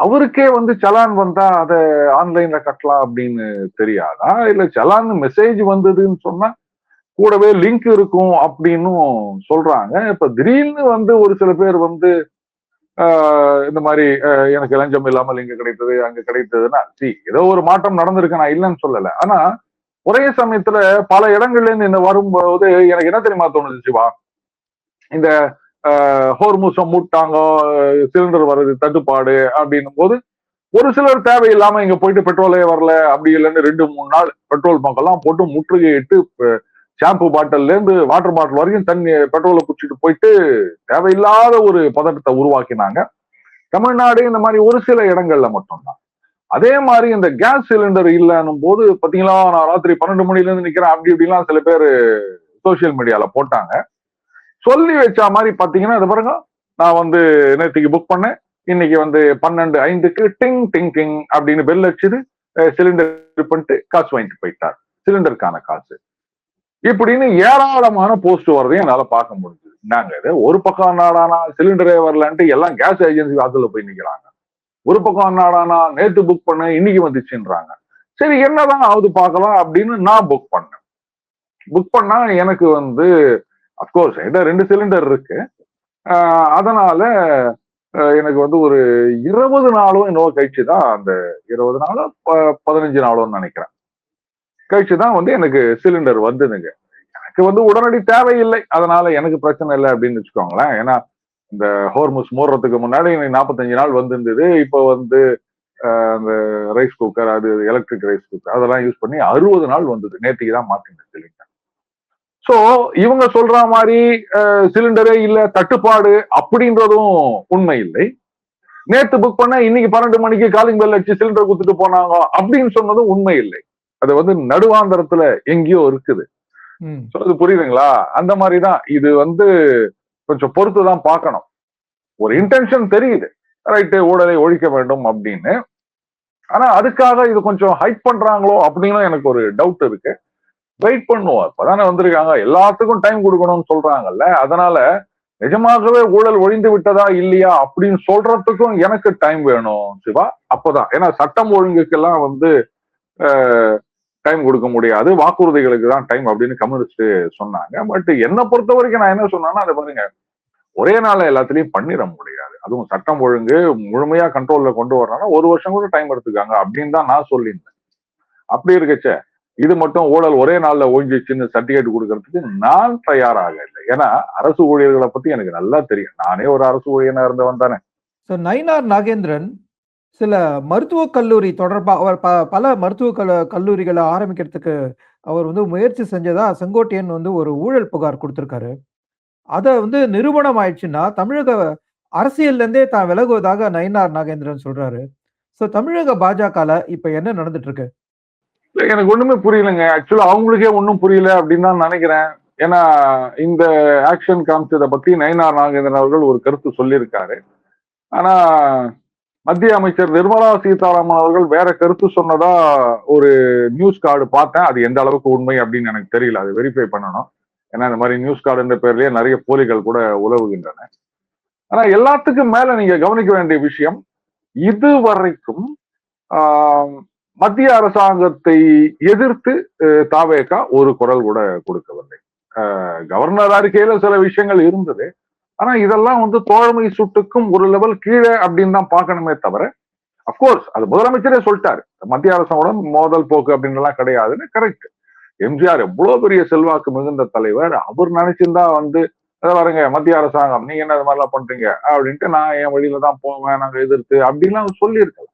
அவருக்கே வந்து சலான் வந்தா அதை ஆன்லைன்ல கட்டலாம் அப்படின்னு தெரியாதா? இல்ல சலான் மெசேஜ் வந்ததுன்னு சொன்னா கூடவே லிங்க் இருக்கும் அப்படின்னு சொல்றாங்க. இப்ப திடீர்னு வந்து ஒரு சில பேர் வந்து இந்த மாதிரி எனக்கு லஞ்சம் இல்லாமல் இங்க கிடைத்தது அங்க கிடைத்ததுன்னா ஏதோ ஒரு மாற்றம் நடந்திருக்கு, நான் இல்லைன்னு சொல்லல. ஆனா ஒரே சமயத்துல பல இடங்கள்ல இருந்து இந்த வரும்போது எனக்கு என்ன தெரியுமா தோணுது சிவா, இந்த ஹோர்முசம் மூட்டாங்க, சிலிண்டர் வர்றது தட்டுப்பாடு அப்படின்னும் போது ஒரு சிலர் தேவையில்லாம இங்க போயிட்டு பெட்ரோலே வரல அப்படி இல்லைன்னு 2-3 நாள் பெட்ரோல் பங்கெல்லாம் போட்டு முற்றுகையிட்டு ஷாம்பு பாட்டில்ல இருந்து வாட்டர் பாட்டில் வரைக்கும் தண்ணி பெட்ரோலை குடிச்சிட்டு போயிட்டு தேவையில்லாத ஒரு பதட்டத்தை உருவாக்கினாங்க. தமிழ்நாடு இந்த மாதிரி ஒரு சில இடங்கள்ல மட்டும்தான். அதே மாதிரி இந்த கேஸ் சிலிண்டர் இல்லைன்னும் போது பாத்தீங்களா, நான் ராத்திரி 12 மணில இருந்து நிக்கிறேன் அப்படி இப்படிலாம் சில பேர் சோசியல் மீடியால போட்டாங்க. சொல்லி வச்ச மாதிரி பாத்தீங்கன்னா இது பாருங்க, நான் வந்து நேற்றுக்கு புக் பண்ணேன், இன்னைக்கு வந்து 12:05 டிங் டிங் டிங் அப்படின்னு பெல் அடிச்சுது, சிலிண்டர் பண்ணிட்டு காசு வாங்கிட்டு போயிட்டார், சிலிண்டருக்கான காசு. இப்படின்னு ஏராளமான போஸ்ட் வரதையும் என்னால பார்க்க முடிஞ்சது. நாங்க இது ஒரு பக்கம் நாடானா சிலிண்டரே வரலான்ட்டு எல்லாம் கேஸ் ஏஜென்சி வாசல்ல போய் நிக்கிறாங்க. ஒரு பக்கம் நாடானா நேத்து புக் பண்ண இன்னைக்கு வந்துச்சுன்றாங்க. சரி என்னதான் ஆகுது பார்க்கலாம் அப்படின்னு நான் புக் பண்ணேன். புக் பண்ணா எனக்கு வந்து அப்கோர்ஸ் 2 சிலிண்டர் இருக்கு. அதனால எனக்கு வந்து ஒரு 20 நாளும் என்னவோ கழிச்சு தான் அந்த 20 நாளோ 15 நாளோன்னு நினைக்கிறேன் கழிச்சு தான் வந்து எனக்கு சிலிண்டர் வந்ததுங்க. எனக்கு வந்து உடனடி தேவையில்லை, அதனால எனக்கு பிரச்சனை இல்லை அப்படின்னு வச்சுக்கோங்களேன். ஏன்னா இந்த ஹோர்முஸ் மூடுறதுக்கு முன்னாடி எனக்கு 45 நாள் வந்திருந்தது. இப்போ வந்து அந்த ரைஸ் குக்கர், அது எலக்ட்ரிக் ரைஸ் குக்கர் அதெல்லாம் யூஸ் பண்ணி 60 நாள் வந்தது. நேற்றுக்கு தான் மாத்தினேன் சிலிண்டர். சோ இவங்க சொல்ற மாதிரி சிலிண்டரே இல்ல, தட்டுப்பாடு அப்படின்றதும் உண்மை இல்லை. நேத்து புக் பண்ண இன்னைக்கு 12 மணிக்கு காலிங் பெல் அடிச்சு சிலிண்டர் குடுத்துட்டு போனாங்க அப்படின்னு சொன்னதும் உண்மை இல்லை. அது வந்து நடுவாந்தரத்துல எங்கேயோ இருக்குது. சொல்றது புரியுதுங்களா? அந்த மாதிரிதான் இது வந்து கொஞ்சம் பொறுத்துதான் பார்க்கணும். ஒரு இன்டென்ஷன் தெரியுது, ரைட்டு, ஊழலை ஒழிக்க வேண்டும் அப்படின்னு. ஆனா அதுக்காக இது கொஞ்சம் ஹைட் பண்றாங்களோ அப்படின்னு எனக்கு ஒரு டவுட் இருக்கு. வெயிட் பண்ணுவோம், இப்பதானே வந்திருக்காங்க, எல்லாத்துக்கும் டைம் கொடுக்கணும்னு சொல்றாங்கல்ல. அதனால நிஜமாகவே ஊழல் ஒழிந்து விட்டதா இல்லையா அப்படின்னு சொல்றதுக்கும் எனக்கு டைம் வேணும் சிவா. அப்பதான், ஏன்னா சட்டம் ஒழுங்குக்கெல்லாம் வந்து டைம் கொடுக்க முடியாது, வாக்குறுதிகளுக்கு தான் டைம் அப்படின்னு கம்யூனிஸ்ட் சொன்னாங்க. பட் என்னை பொறுத்த வரைக்கும் நான் என்ன சொன்னேன்னா, அதை பாருங்க, ஒரே நாள்ல எல்லாத்துலயும் பண்ணிட முடியாது. அதுவும் சட்டம் ஒழுங்கு முழுமையா கண்ட்ரோல்ல கொண்டு வரணும்னா 1 வருஷம் கூட டைம் எடுத்துக்காங்க அப்படின்னு தான் நான் சொல்லியிருந்தேன். அப்படி இருக்கச்ச இது மட்டும் ஊழல் ஒரே நாள்ல ஒழிஞ்சிச்சுன்னு சர்டிபிகேட் கொடுக்கறதுக்கு நான் தயாராக இல்லை. ஏன்னா அரசு ஊழியர்களை பத்தி எனக்கு நல்லா தெரியும், நானே ஒரு அரசு ஊழியனா இருந்தவன் தானே. நயினார் நாகேந்திரன் சில மருத்துவக் கல்லூரி தொடர்பா அவர் பல மருத்துவ கல்லூரிகளை ஆரம்பிக்கிறதுக்கு அவர் வந்து முயற்சி செஞ்சதா செங்கோட்டையன் வந்து ஒரு ஊழல் புகார் கொடுத்திருக்காரு. அத வந்து நிரூபணம் ஆயிடுச்சுன்னா தமிழக அரசியல்ல இருந்தே தான் விலகுவதாக நயினார் நாகேந்திரன் சொல்றாரு. சோ தமிழக பாஜகல இப்ப என்ன நடந்துட்டு இருக்கு? எனக்கு ஒண்ணுமே புரியலங்க. ஆக்சுவலா அவங்களுக்கே ஒன்றும் புரியல அப்படின்னு தான் நினைக்கிறேன். ஏன்னா இந்த ஆக்ஷன் காமிச்சதை பத்தி நயினார் நாகேந்திரன் அவர்கள் ஒரு கருத்து சொல்லியிருக்காரு. ஆனா மத்திய அமைச்சர் நிர்மலா சீதாராமன் அவர்கள் வேற கருத்து சொன்னதா ஒரு நியூஸ் கார்டு பார்த்தேன். அது எந்த அளவுக்கு உண்மை அப்படின்னு எனக்கு தெரியல, அது வெரிஃபை பண்ணணும். ஏன்னா இந்த மாதிரி நியூஸ் கார்டுன்ற பேர்லயே நிறைய போலிகள் கூட உலவுகின்றன. ஆனா எல்லாத்துக்கும் மேல நீங்க கவனிக்க வேண்டிய விஷயம், இதுவரைக்கும் மத்திய அரசாங்கத்தை எதிர்த்து தாவேகா ஒரு குரல் கூட கொடுக்கவில்லை. கவர்னர் அறிக்கையில சில விஷயங்கள் இருந்தது, ஆனா இதெல்லாம் வந்து தோழமை சுட்டுக்கும் ஒரு லெவல் கீழே அப்படின்னு தான் பார்க்கணுமே தவிர, அப்கோர்ஸ் அது முதலமைச்சரே சொல்லிட்டாரு, மத்திய அரசோட மோதல் போக்கு அப்படின்னு எல்லாம் கிடையாதுன்னு. கரெக்ட். எம்ஜிஆர் எவ்வளவு பெரிய செல்வாக்கு மிகுந்த தலைவர், அவர் நினைச்சிருந்தா வந்து பாருங்க மத்திய அரசாங்கம் நீங்க என்ன இது மாதிரிலாம் பண்றீங்க அப்படின்ட்டு நான் என் வழியில தான் போவேன், நாங்க எதிர்த்து அப்படின்லாம் சொல்லி இருக்கலாம்.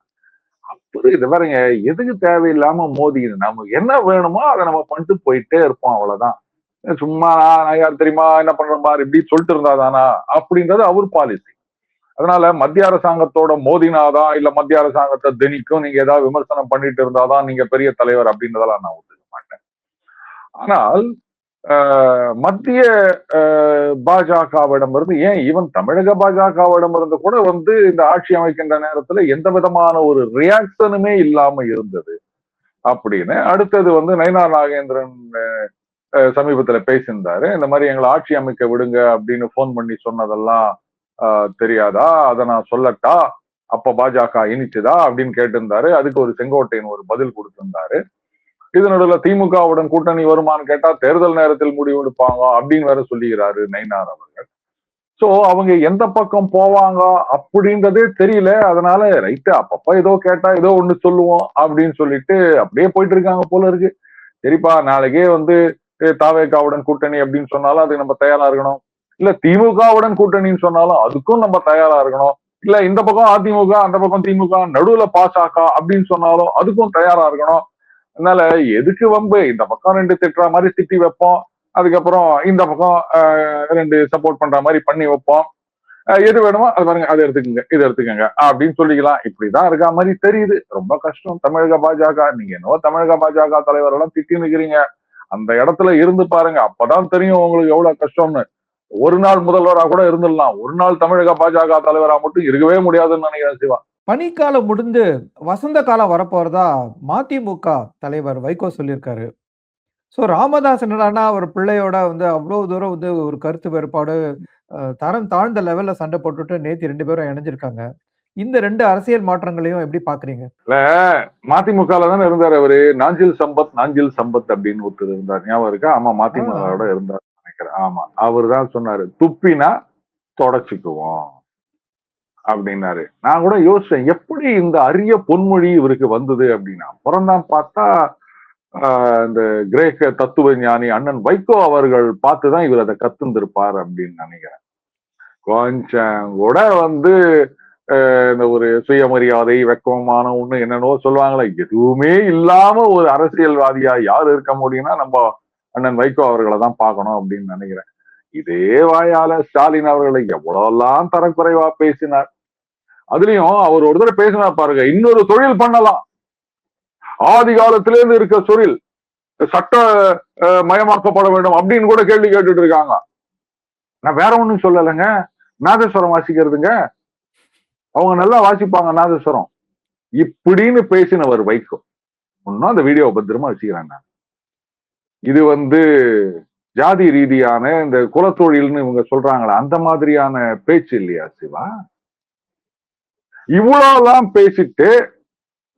அப்படி இது பாருங்க, எதுக்கு தேவையில்லாம மோதி, நமக்கு என்ன வேணுமோ அதை நம்ம பண்ணிட்டு போயிட்டே இருப்போம், அவ்வளவுதான். சும்மா நான் யார் தெரியுமா என்ன பண்ற மாதிரி இப்படி சொல்லிட்டு இருந்தாதானா அப்படின்றது அவர் பாலிசி. அதனால மத்திய அரசாங்கத்தோட மோதினாதான் இல்ல மத்திய அரசாங்கத்தை திணிக்கும் நீங்க ஏதாவது விமர்சனம் பண்ணிட்டு இருந்தாதான் நீங்க பெரிய தலைவர் அப்படின்றதெல்லாம் நான் ஒத்துக்க மாட்டேன். ஆனால் மத்திய பாஜகவிடமிருந்து, ஏன் ஈவன் தமிழக பாஜகவிடமிருந்து கூட வந்து இந்த ஆட்சி அமைக்கின்ற நேரத்துல எந்த விதமான ஒரு ரியாக்ஷனுமே இல்லாம இருந்தது அப்படின்னு. அடுத்தது வந்து நயினார் நாகேந்திரன் சமீபத்துல பேசியிருந்தாரு, இந்த மாதிரி எங்களை ஆட்சி அமைக்க விடுங்க அப்படின்னு போன் பண்ணி சொன்னதெல்லாம் தெரியாதா, அதை நான் சொல்லட்டா, அப்ப பாஜக இனிச்சுதா அப்படின்னு கேட்டிருந்தாரு. அதுக்கு ஒரு செங்கோட்டையன் ஒரு பதில் கொடுத்திருந்தாரு. இது நடுவில் திமுகவுடன் கூட்டணி வருமானு கேட்டா தேர்தல் நேரத்தில் முடிவெடுப்பாங்க அப்படின்னு வேற சொல்லுகிறாரு நயினார் அவர்கள். சோ அவங்க எந்த பக்கம் போவாங்க அப்படின்றதே தெரியல. அதனால ரைட்டு, அப்பப்ப ஏதோ கேட்டா ஏதோ ஒண்ணு சொல்லுவோம் அப்படின்னு சொல்லிட்டு அப்படியே போயிட்டு இருக்காங்க போல இருக்கு. சரிப்பா, நாளைக்கே வந்து தாவேகாவுடன் கூட்டணி அப்படின்னு சொன்னாலும் அதுக்கு நம்ம தயாரா இருக்கணும், இல்ல திமுகவுடன் கூட்டணின்னு சொன்னாலும் அதுக்கும் நம்ம தயாரா இருக்கணும், இல்ல இந்த பக்கம் அதிமுக அந்த பக்கம் திமுக நடுவுல பாஜக அப்படின்னு சொன்னாலும் அதுக்கும் தயாரா இருக்கணும். அதனால எதுக்கு வம்பு, இந்த பக்கம் 2 திட்டுற மாதிரி திட்டி வைப்போம், அதுக்கப்புறம் இந்த பக்கம் 2 சப்போர்ட் பண்ற மாதிரி பண்ணி வைப்போம், எது வேணுமோ அது பாருங்க அதை எடுத்துக்கங்க இது எடுத்துக்கங்க அப்படின்னு சொல்லிக்கலாம். இப்படிதான் இருக்கா மாதிரி தெரியுது. ரொம்ப கஷ்டம் தமிழக பாஜக. நீங்க என்னவோ தமிழக பாஜக தலைவர் எல்லாம் திட்டி நிக்கிறீங்க, அந்த இடத்துல இருந்து பாருங்க, அப்பதான் தெரியும் உங்களுக்கு எவ்வளவு கஷ்டம்னு. ஒரு நாள் முதல்வரா கூட இருந்துடலாம், ஒரு நாள் தமிழக பாஜக தலைவரா மட்டும் இருக்கவே முடியாதுன்னு நினைக்கிறேன் சிவா. பனிக்காலம் முடிந்து வசந்த காலம் வரப்போறதா மதிமுக தலைவர் வைகோ சொல்லியிருக்காரு. ஸோ ராமதாஸ் என்னடான்னா அவர் பிள்ளையோட வந்து அவ்வளவு தூரம் வந்து ஒரு கருத்து வேறுபாடு, தரம் தாழ்ந்த லெவல்ல சண்டை போட்டுட்டு நேத்து 2 பேரும் இணைஞ்சிருக்காங்க. இந்த 2 அரசியல் மாற்றங்களையும் எப்படி பாக்குறீங்க? இல்ல, மதிமுகல தானே இருந்தாரு அவரு. நாஞ்சில் சம்பத் அப்படின்னு ஒருத்தர் இருந்தார், ஞாபகம் இருக்கா? ஆமா, மதிமுகவோட இருந்தார் நினைக்கிறேன். ஆமா, அவர் தான் சொன்னாரு துப்பினா தொடச்சுக்குவோம் அப்படின்னாரு. நான் கூட யோசிச்சேன், எப்படி இந்த அரிய பொன்மொழி இவருக்கு வந்தது அப்படின்னா. அப்புறம்தான் பார்த்தா இந்த கிரேக்க தத்துவ ஞானி அண்ணன் வைகோ அவர்கள் பார்த்துதான் இவர் அதை கத்துந்திருப்பார் அப்படின்னு நினைக்கிறேன். கொஞ்சம் கூட வந்து இந்த ஒரு சுயமரியாதை, வெக்கமான ஒண்ணு என்னன்னோ சொல்லுவாங்களே, எதுவுமே இல்லாம ஒரு அரசியல்வாதியா யார் இருக்க முடியும்னா நம்ம அண்ணன் வைகோ அவர்களை தான் பார்க்கணும் அப்படின்னு நினைக்கிறேன். இதே வாயால ஸ்டாலின் அவர்களை எவ்வளவெல்லாம் தரக்குறைவா பேசினார். அதுலயும் அவர் ஒரு தடவை பேசினா பாருங்க, இன்னொரு தொழில் பண்ணலாம், ஆதி காலத்திலிருந்து இருக்க தொழில் சட்ட மயமாக்கப்பட வேண்டும் அப்படின்னு கூட கேள்வி கேட்டுட்டு இருக்காங்க. நான் வேற ஒண்ணும் சொல்லலைங்க, நாதஸ்வரம் வாசிக்கிறதுங்க, அவங்க நல்லா வாசிப்பாங்க நாதஸ்வரம் இப்படின்னு பேசினவர் வைகோ. இன்னும் அந்த வீடியோவை பத்திரமா வச்சுக்கிறேன் நான். இது வந்து ஜாதி ரீதியான இந்த குலத்தொழில்னு இவங்க சொல்றாங்களா, அந்த மாதிரியான பேச்சு இல்லையா சிவா? இவ்வளவுலாம் பேசிட்டு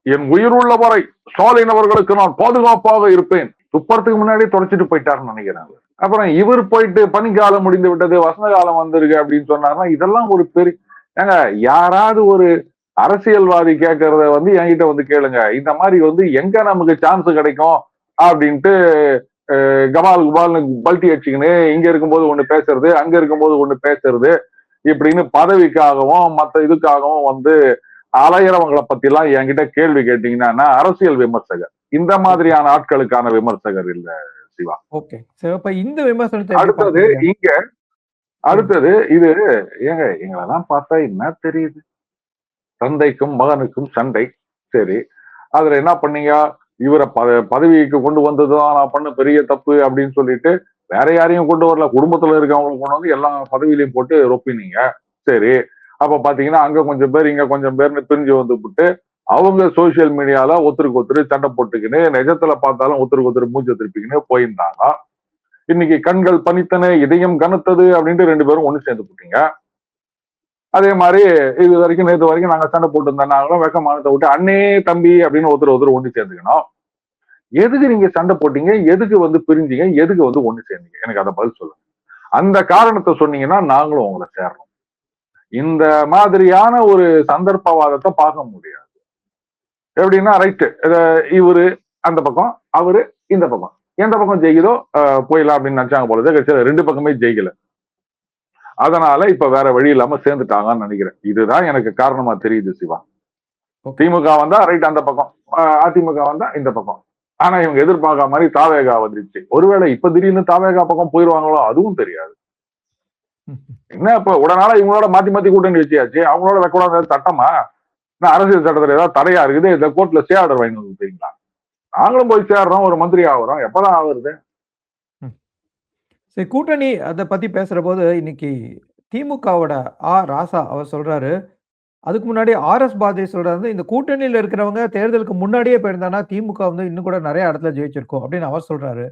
என் உயிருள்ள வரை ஸ்டாலின் அவர்களுக்கு நான் பாதுகாப்பாக இருப்பேன், துப்பறதுக்கு முன்னாடி தொடச்சிட்டு போயிட்டாருன்னு நினைக்கிறாங்க. அப்புறம் இவர் போயிட்டு பனிக்காலம் முடிந்து விட்டது, வசந்த காலம் வந்திருக்கு அப்படின்னு சொன்னாருன்னா இதெல்லாம் ஒரு பெரிய ஏங்க, யாராவது ஒரு அரசியல்வாதி கேட்கறத வந்து என்கிட்ட வந்து கேளுங்க, இந்த மாதிரி வந்து எங்க நமக்கு சான்ஸ் கிடைக்கும் அப்படின்ட்டு கபால் குபால்னு பல்ட்டி அடிச்சுக்கின்னு இங்க இருக்கும்போது ஒண்ணு பேசுறது, அங்க இருக்கும்போது ஒண்ணு பேசுறது, இப்படின்னு பதவிக்காகவும் மற்ற இதுக்காகவும் வந்து அலையிறவங்களை பத்தி எல்லாம் என்கிட்ட கேள்வி கேட்டீங்கன்னா அரசியல் விமர்சகர், இந்த மாதிரியான ஆட்களுக்கான விமர்சகர் இல்ல சிவா. ஓகே, இப்ப இந்த விமர்சனத்தை அடுத்தது இங்க அடுத்தது இது ஏங்க, எங்களெல்லாம் பார்த்தா என்ன தெரியுது, தந்தைக்கும் மகனுக்கும் சண்டை, சரி அதுல என்ன பண்ணீங்க, இவரை பதவிக்கு கொண்டு வந்ததுதான் நான் பண்ண பெரிய தப்பு அப்படின்னு சொல்லிட்டு வேற யாரையும் கொண்டு வரல, குடும்பத்துல இருக்கவங்க கொண்டு வந்து எல்லா பதவியிலையும் போட்டு ரொப்பினீங்க. சரி, அப்ப பாத்தீங்கன்னா அங்க கொஞ்சம் பேர் இங்க கொஞ்சம் பேர்னு பிரிஞ்சு வந்துவிட்டு அவங்க சோசியல் மீடியால ஒருத்தருக்கு ஒருத்தர் சண்டை போட்டுக்கின்னு நிஜத்துல பார்த்தாலும் ஒருத்தருக்கு ஒருத்தர் மூச்சை திருப்பிக்கின்னு போயிருந்தாங்க. இன்னைக்கு கண்கள் பனித்தன இதயம் கனத்தது அப்படின்ட்டு ரெண்டு பேரும் ஒண்ணு சேர்ந்து போட்டீங்க. அதே மாதிரி இது வரைக்கும் நேற்று வரைக்கும் நாங்க சண்டை போட்டு இருந்தோம், நாங்களும் வெக்கமானத்தை விட்டு அண்ணே தம்பி அப்படின்னு ஒருத்தர் ஒண்ணு சேர்ந்துக்கணும். எதுக்கு நீங்க சண்டை போட்டீங்க, எதுக்கு வந்து பிரிஞ்சீங்க, எதுக்கு வந்து ஒண்ணு சேர்ந்தீங்க, எனக்கு அதை பதில் சொல்லுங்க. அந்த காரணத்தை சொன்னீங்கன்னா நாங்களும் உங்களை சேர்றோம். இந்த மாதிரியான ஒரு சந்தர்ப்பவாதத்தை பார்க்க முடியாது. எப்படின்னா ரைட்டு, இவரு அந்த பக்கம் அவரு இந்த பக்கம், எந்த பக்கம் ஜெயிக்குதோ போயிடலாம் அப்படின்னு நினைச்சாங்க போல, கட்சியில ரெண்டு பக்கமே ஜெயிக்கல, அதனால இப்ப வேற வழி இல்லாம சேர்ந்துட்டாங்கன்னு நினைக்கிறேன். இதுதான் எனக்கு காரணமா தெரியுது சிவா. திமுக வந்தா ரைட் அந்த பக்கம், அதிமுக வந்தா இந்த பக்கம். ஆனா இவங்க எதிர்பார்க்க மாதிரி தாவேகா வந்துருச்சு. ஒருவேளை இப்ப திடீர்னு தாவேகா பக்கம் போயிருவாங்களோ அதுவும் தெரியாது. என்ன இப்ப உடனால இவங்களோட மாத்தி மாத்தி கூட்டணி வச்சியாச்சு, அவங்களோட வைக்கூடாத சட்டமா, அரசியல் சட்டத்துல ஏதாவது தடையா இருக்குது, இந்த கோர்ட்ல ஸ்டே ஆர்டர் வாங்கி கொடுத்தீங்களா? நாங்களும் போய் சேர்றோம், ஒரு மந்திரி ஆகுறோம், எப்பதான் ஆகுறது? சரி, கூட்டணி அதை பத்தி பேசுற போது இன்னைக்கு திமுகவோட ராசா அவர் சொல்றாரு, அதுக்கு முன்னாடி ஆர்எஸ் பாரதி சொல்றாரு, இந்த கூட்டணியில இருக்கிறவங்க தேர்தலுக்கு முன்னாடியே போயிருந்தானா திமுக வந்து இன்னும் கூட நிறைய இடத்துல ஜெயிச்சிருக்கும் அப்படின்னு அவர் சொல்றாரு.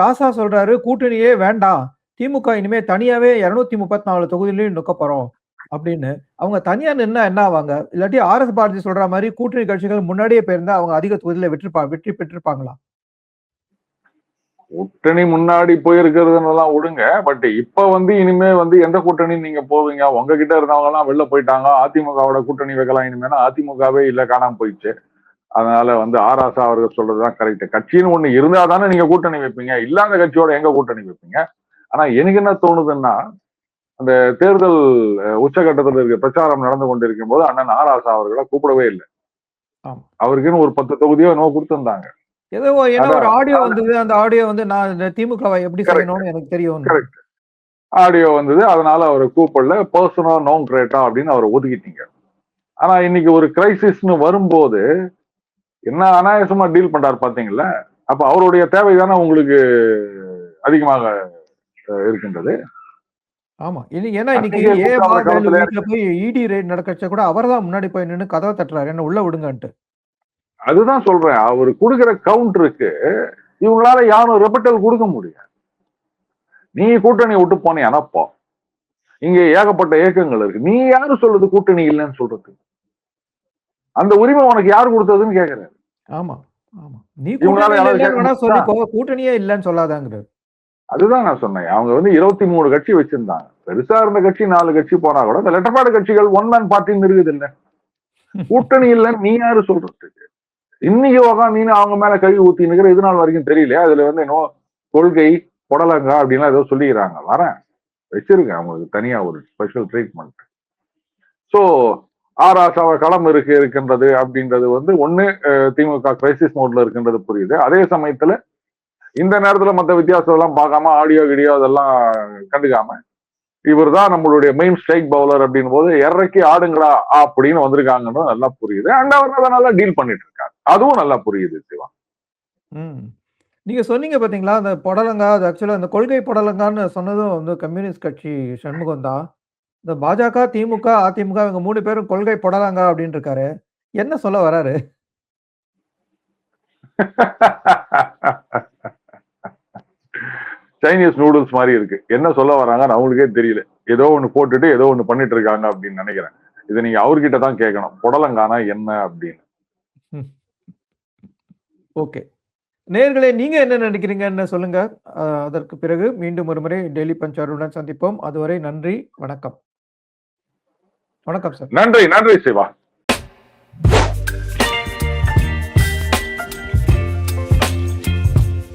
ராசா சொல்றாரு, கூட்டணியே வேண்டாம், திமுக இனிமே தனியாவே 234 தொகுதியிலையும் நுக்க போறோம் அப்படின்னு. அவங்க தனியா நின்னா என்ன ஆவாங்க? இல்லாட்டி ஆர்எஸ் பாரதி சொல்ற மாதிரி கூட்டணி கட்சிகள் முன்னாடியே போயிருந்தா அவங்க அதிக தொகுதியில வெற்றி பெற்றிருப்பாங்களா? கூட்டணி முன்னாடி போயிருக்கிறதுலாம் விடுங்க, பட் இப்ப வந்து இனிமே வந்து எந்த கூட்டணி நீங்க போவீங்க? உங்ககிட்ட இருந்தவங்க எல்லாம் வெளில போயிட்டாங்க, அதிமுகவோட கூட்டணி வைக்கலாம் இனிமேனா, அதிமுகவே இல்ல, காணாம போயிடுச்சு. அதனால வந்து ஆராசா அவர்கள் சொல்றதுதான் கரெக்ட். கட்சின்னு ஒண்ணு இருந்தா தானே நீங்க கூட்டணி வைப்பீங்க, இல்லாத கட்சியோட எங்க கூட்டணி வைப்பீங்க? ஆனா எனக்கு என்ன தோணுதுன்னா, அந்த தேர்தல் உச்சகட்டத்தில் இருக்க பிரச்சாரம் நடந்து கொண்டிருக்கும் போது அண்ணன் ஆராசா அவர்களை கூப்பிடவே இல்லை. அவருக்குன்னு ஒரு 10 தொகுதியோ என்னவோ கொடுத்திருந்தாங்க. ஏதோ ஒரு ஆடியோ வந்தது, அந்த ஆடியோ வந்து நான் திமுகவை எப்படி செய்யணும்னு எனக்கு தெரியும். கரெக்ட், ஆடியோ வந்தது, அதனால அவரை கூப்பிடல, பர்சனோ நோன் கிரேட்டா அப்படின்னு அவரை ஒதுக்கிட்டீங்க. ஆனா இன்னைக்கு ஒரு கிரைசிஸ்னு வரும்போது என்ன அனாயசமா டீல் பண்றாரு பாத்தீங்களா? அப்ப அவருடைய தேவை தானே உங்களுக்கு அதிகமாக இருக்கின்றது. ஆமா, ஏன்னா இன்னைக்கு வீட்டுல போய் இடி ரெய்ட் நடக்கச்ச கூட அவர் தான் முன்னாடி போய் நின்று கதவை தட்டுறாரு, என்ன உள்ள விடுங்கன்ட்டு. அதுதான் சொல்றேன், அவரு கொடுக்கிற கவுண்டருக்கு இவங்களால யாரும் ரெபட்டல் கொடுக்க முடியாது. நீ கூட்டணி விட்டு போனியானா போ, இங்க ஏகப்பட்ட இயக்கங்கள் இருக்கு, நீ யாரு சொல்றது கூட்டணி இல்லைன்னு சொல்றது? அந்த உரிமை உனக்கு யாரு கொடுத்ததுன்னு கேக்குறாரு. ஆமா ஆமா, நீ சொல்லிக்கோ, கூட்டணியே இல்லைன்னு சொல்லாதாங்கிறது. அதுதான் நான் சொன்னேன், அவங்க வந்து 23 கட்சி வச்சிருந்தாங்க, பெருசா இருந்த கட்சி 4 கட்சி போனா கூட இந்த லெட்டர்பாடு கட்சிகள் ஒன் மேன் பார்ட்டின்னு இருக்குது இல்ல, கூட்டணி இல்லைன்னு நீ யாரு சொல்றதுக்கு? இன்னைக்கு உக்காந்து நீ அவங்க மேல கழுவி ஊத்தி நிக்கிற, இது நாள் வரைக்கும் தெரியல. அதுல வந்து இன்னும் கொள்கை புடலங்கா அப்படின்லாம் ஏதோ சொல்லிக்கிறாங்க. வரேன், வச்சிருக்கேன் அவங்களுக்கு தனியா ஒரு ஸ்பெஷல் ட்ரீட்மெண்ட். சோ ஆராசாவ களம் இருக்கின்றது அப்படின்றது வந்து ஒண்ணு, திமுக கிரைசிஸ் மோட்ல இருக்கின்றது புரியுது. அதே சமயத்துல இந்த நேரத்துல மத்த வித்தியாசம் எல்லாம் பார்க்காம ஆடியோ வீடியோ அதெல்லாம் கண்டுக்காம இவர் தான் நம்மளுடைய மெயின் ஸ்ட்ரைக் பவுலர் அப்படின் போது இறக்கி ஆடுங்களா அப்படின்னு வந்திருக்காங்கன்னு நல்லா புரியுது. அண்ட் அவர் அதை நல்லா டீல் பண்ணிட்டு இருக்காரு, அதுவும் நல்லா புரியுது சிவா. நீங்க சொன்னீங்க பாத்தீங்களா, அந்த புடலங்கா, அது ஆக்சுவலா அந்த கொள்கை புடலங்கான்னு சொன்னதும் வந்து கம்யூனிஸ்ட் கட்சி சண்முகம் தான். இந்த பாஜக, திமுக, அதிமுக இவங்க 3 பேரும் கொள்கை புடலங்கா அப்படின்னு இருக்காரு. என்ன சொல்ல வராரு? சைனீஸ் நூடுல்ஸ் மாதிரி இருக்கு. என்ன சொல்ல வராங்கன்னு அவங்களுக்கே தெரியல. ஏதோ ஒண்ணு போட்டுட்டு ஏதோ ஒண்ணு பண்ணிட்டு இருக்காங்க அப்படின்னு நினைக்கிறேன். இதை நீங்க அவர்கிட்ட தான் கேட்கணும், புடலங்கானா என்ன அப்படின்னு. ஓகே. நேயர்களே, நீங்க என்ன நினைக்கிறீங்கன்னு சொல்லுங்க. அதற்கு பிறகு மீண்டும் ஒருமுறை டெய்லி பஞ்சாருடன் சந்திப்போம். அதுவரை நன்றி, வணக்கம். வணக்கம் சார். நன்றி சிவா.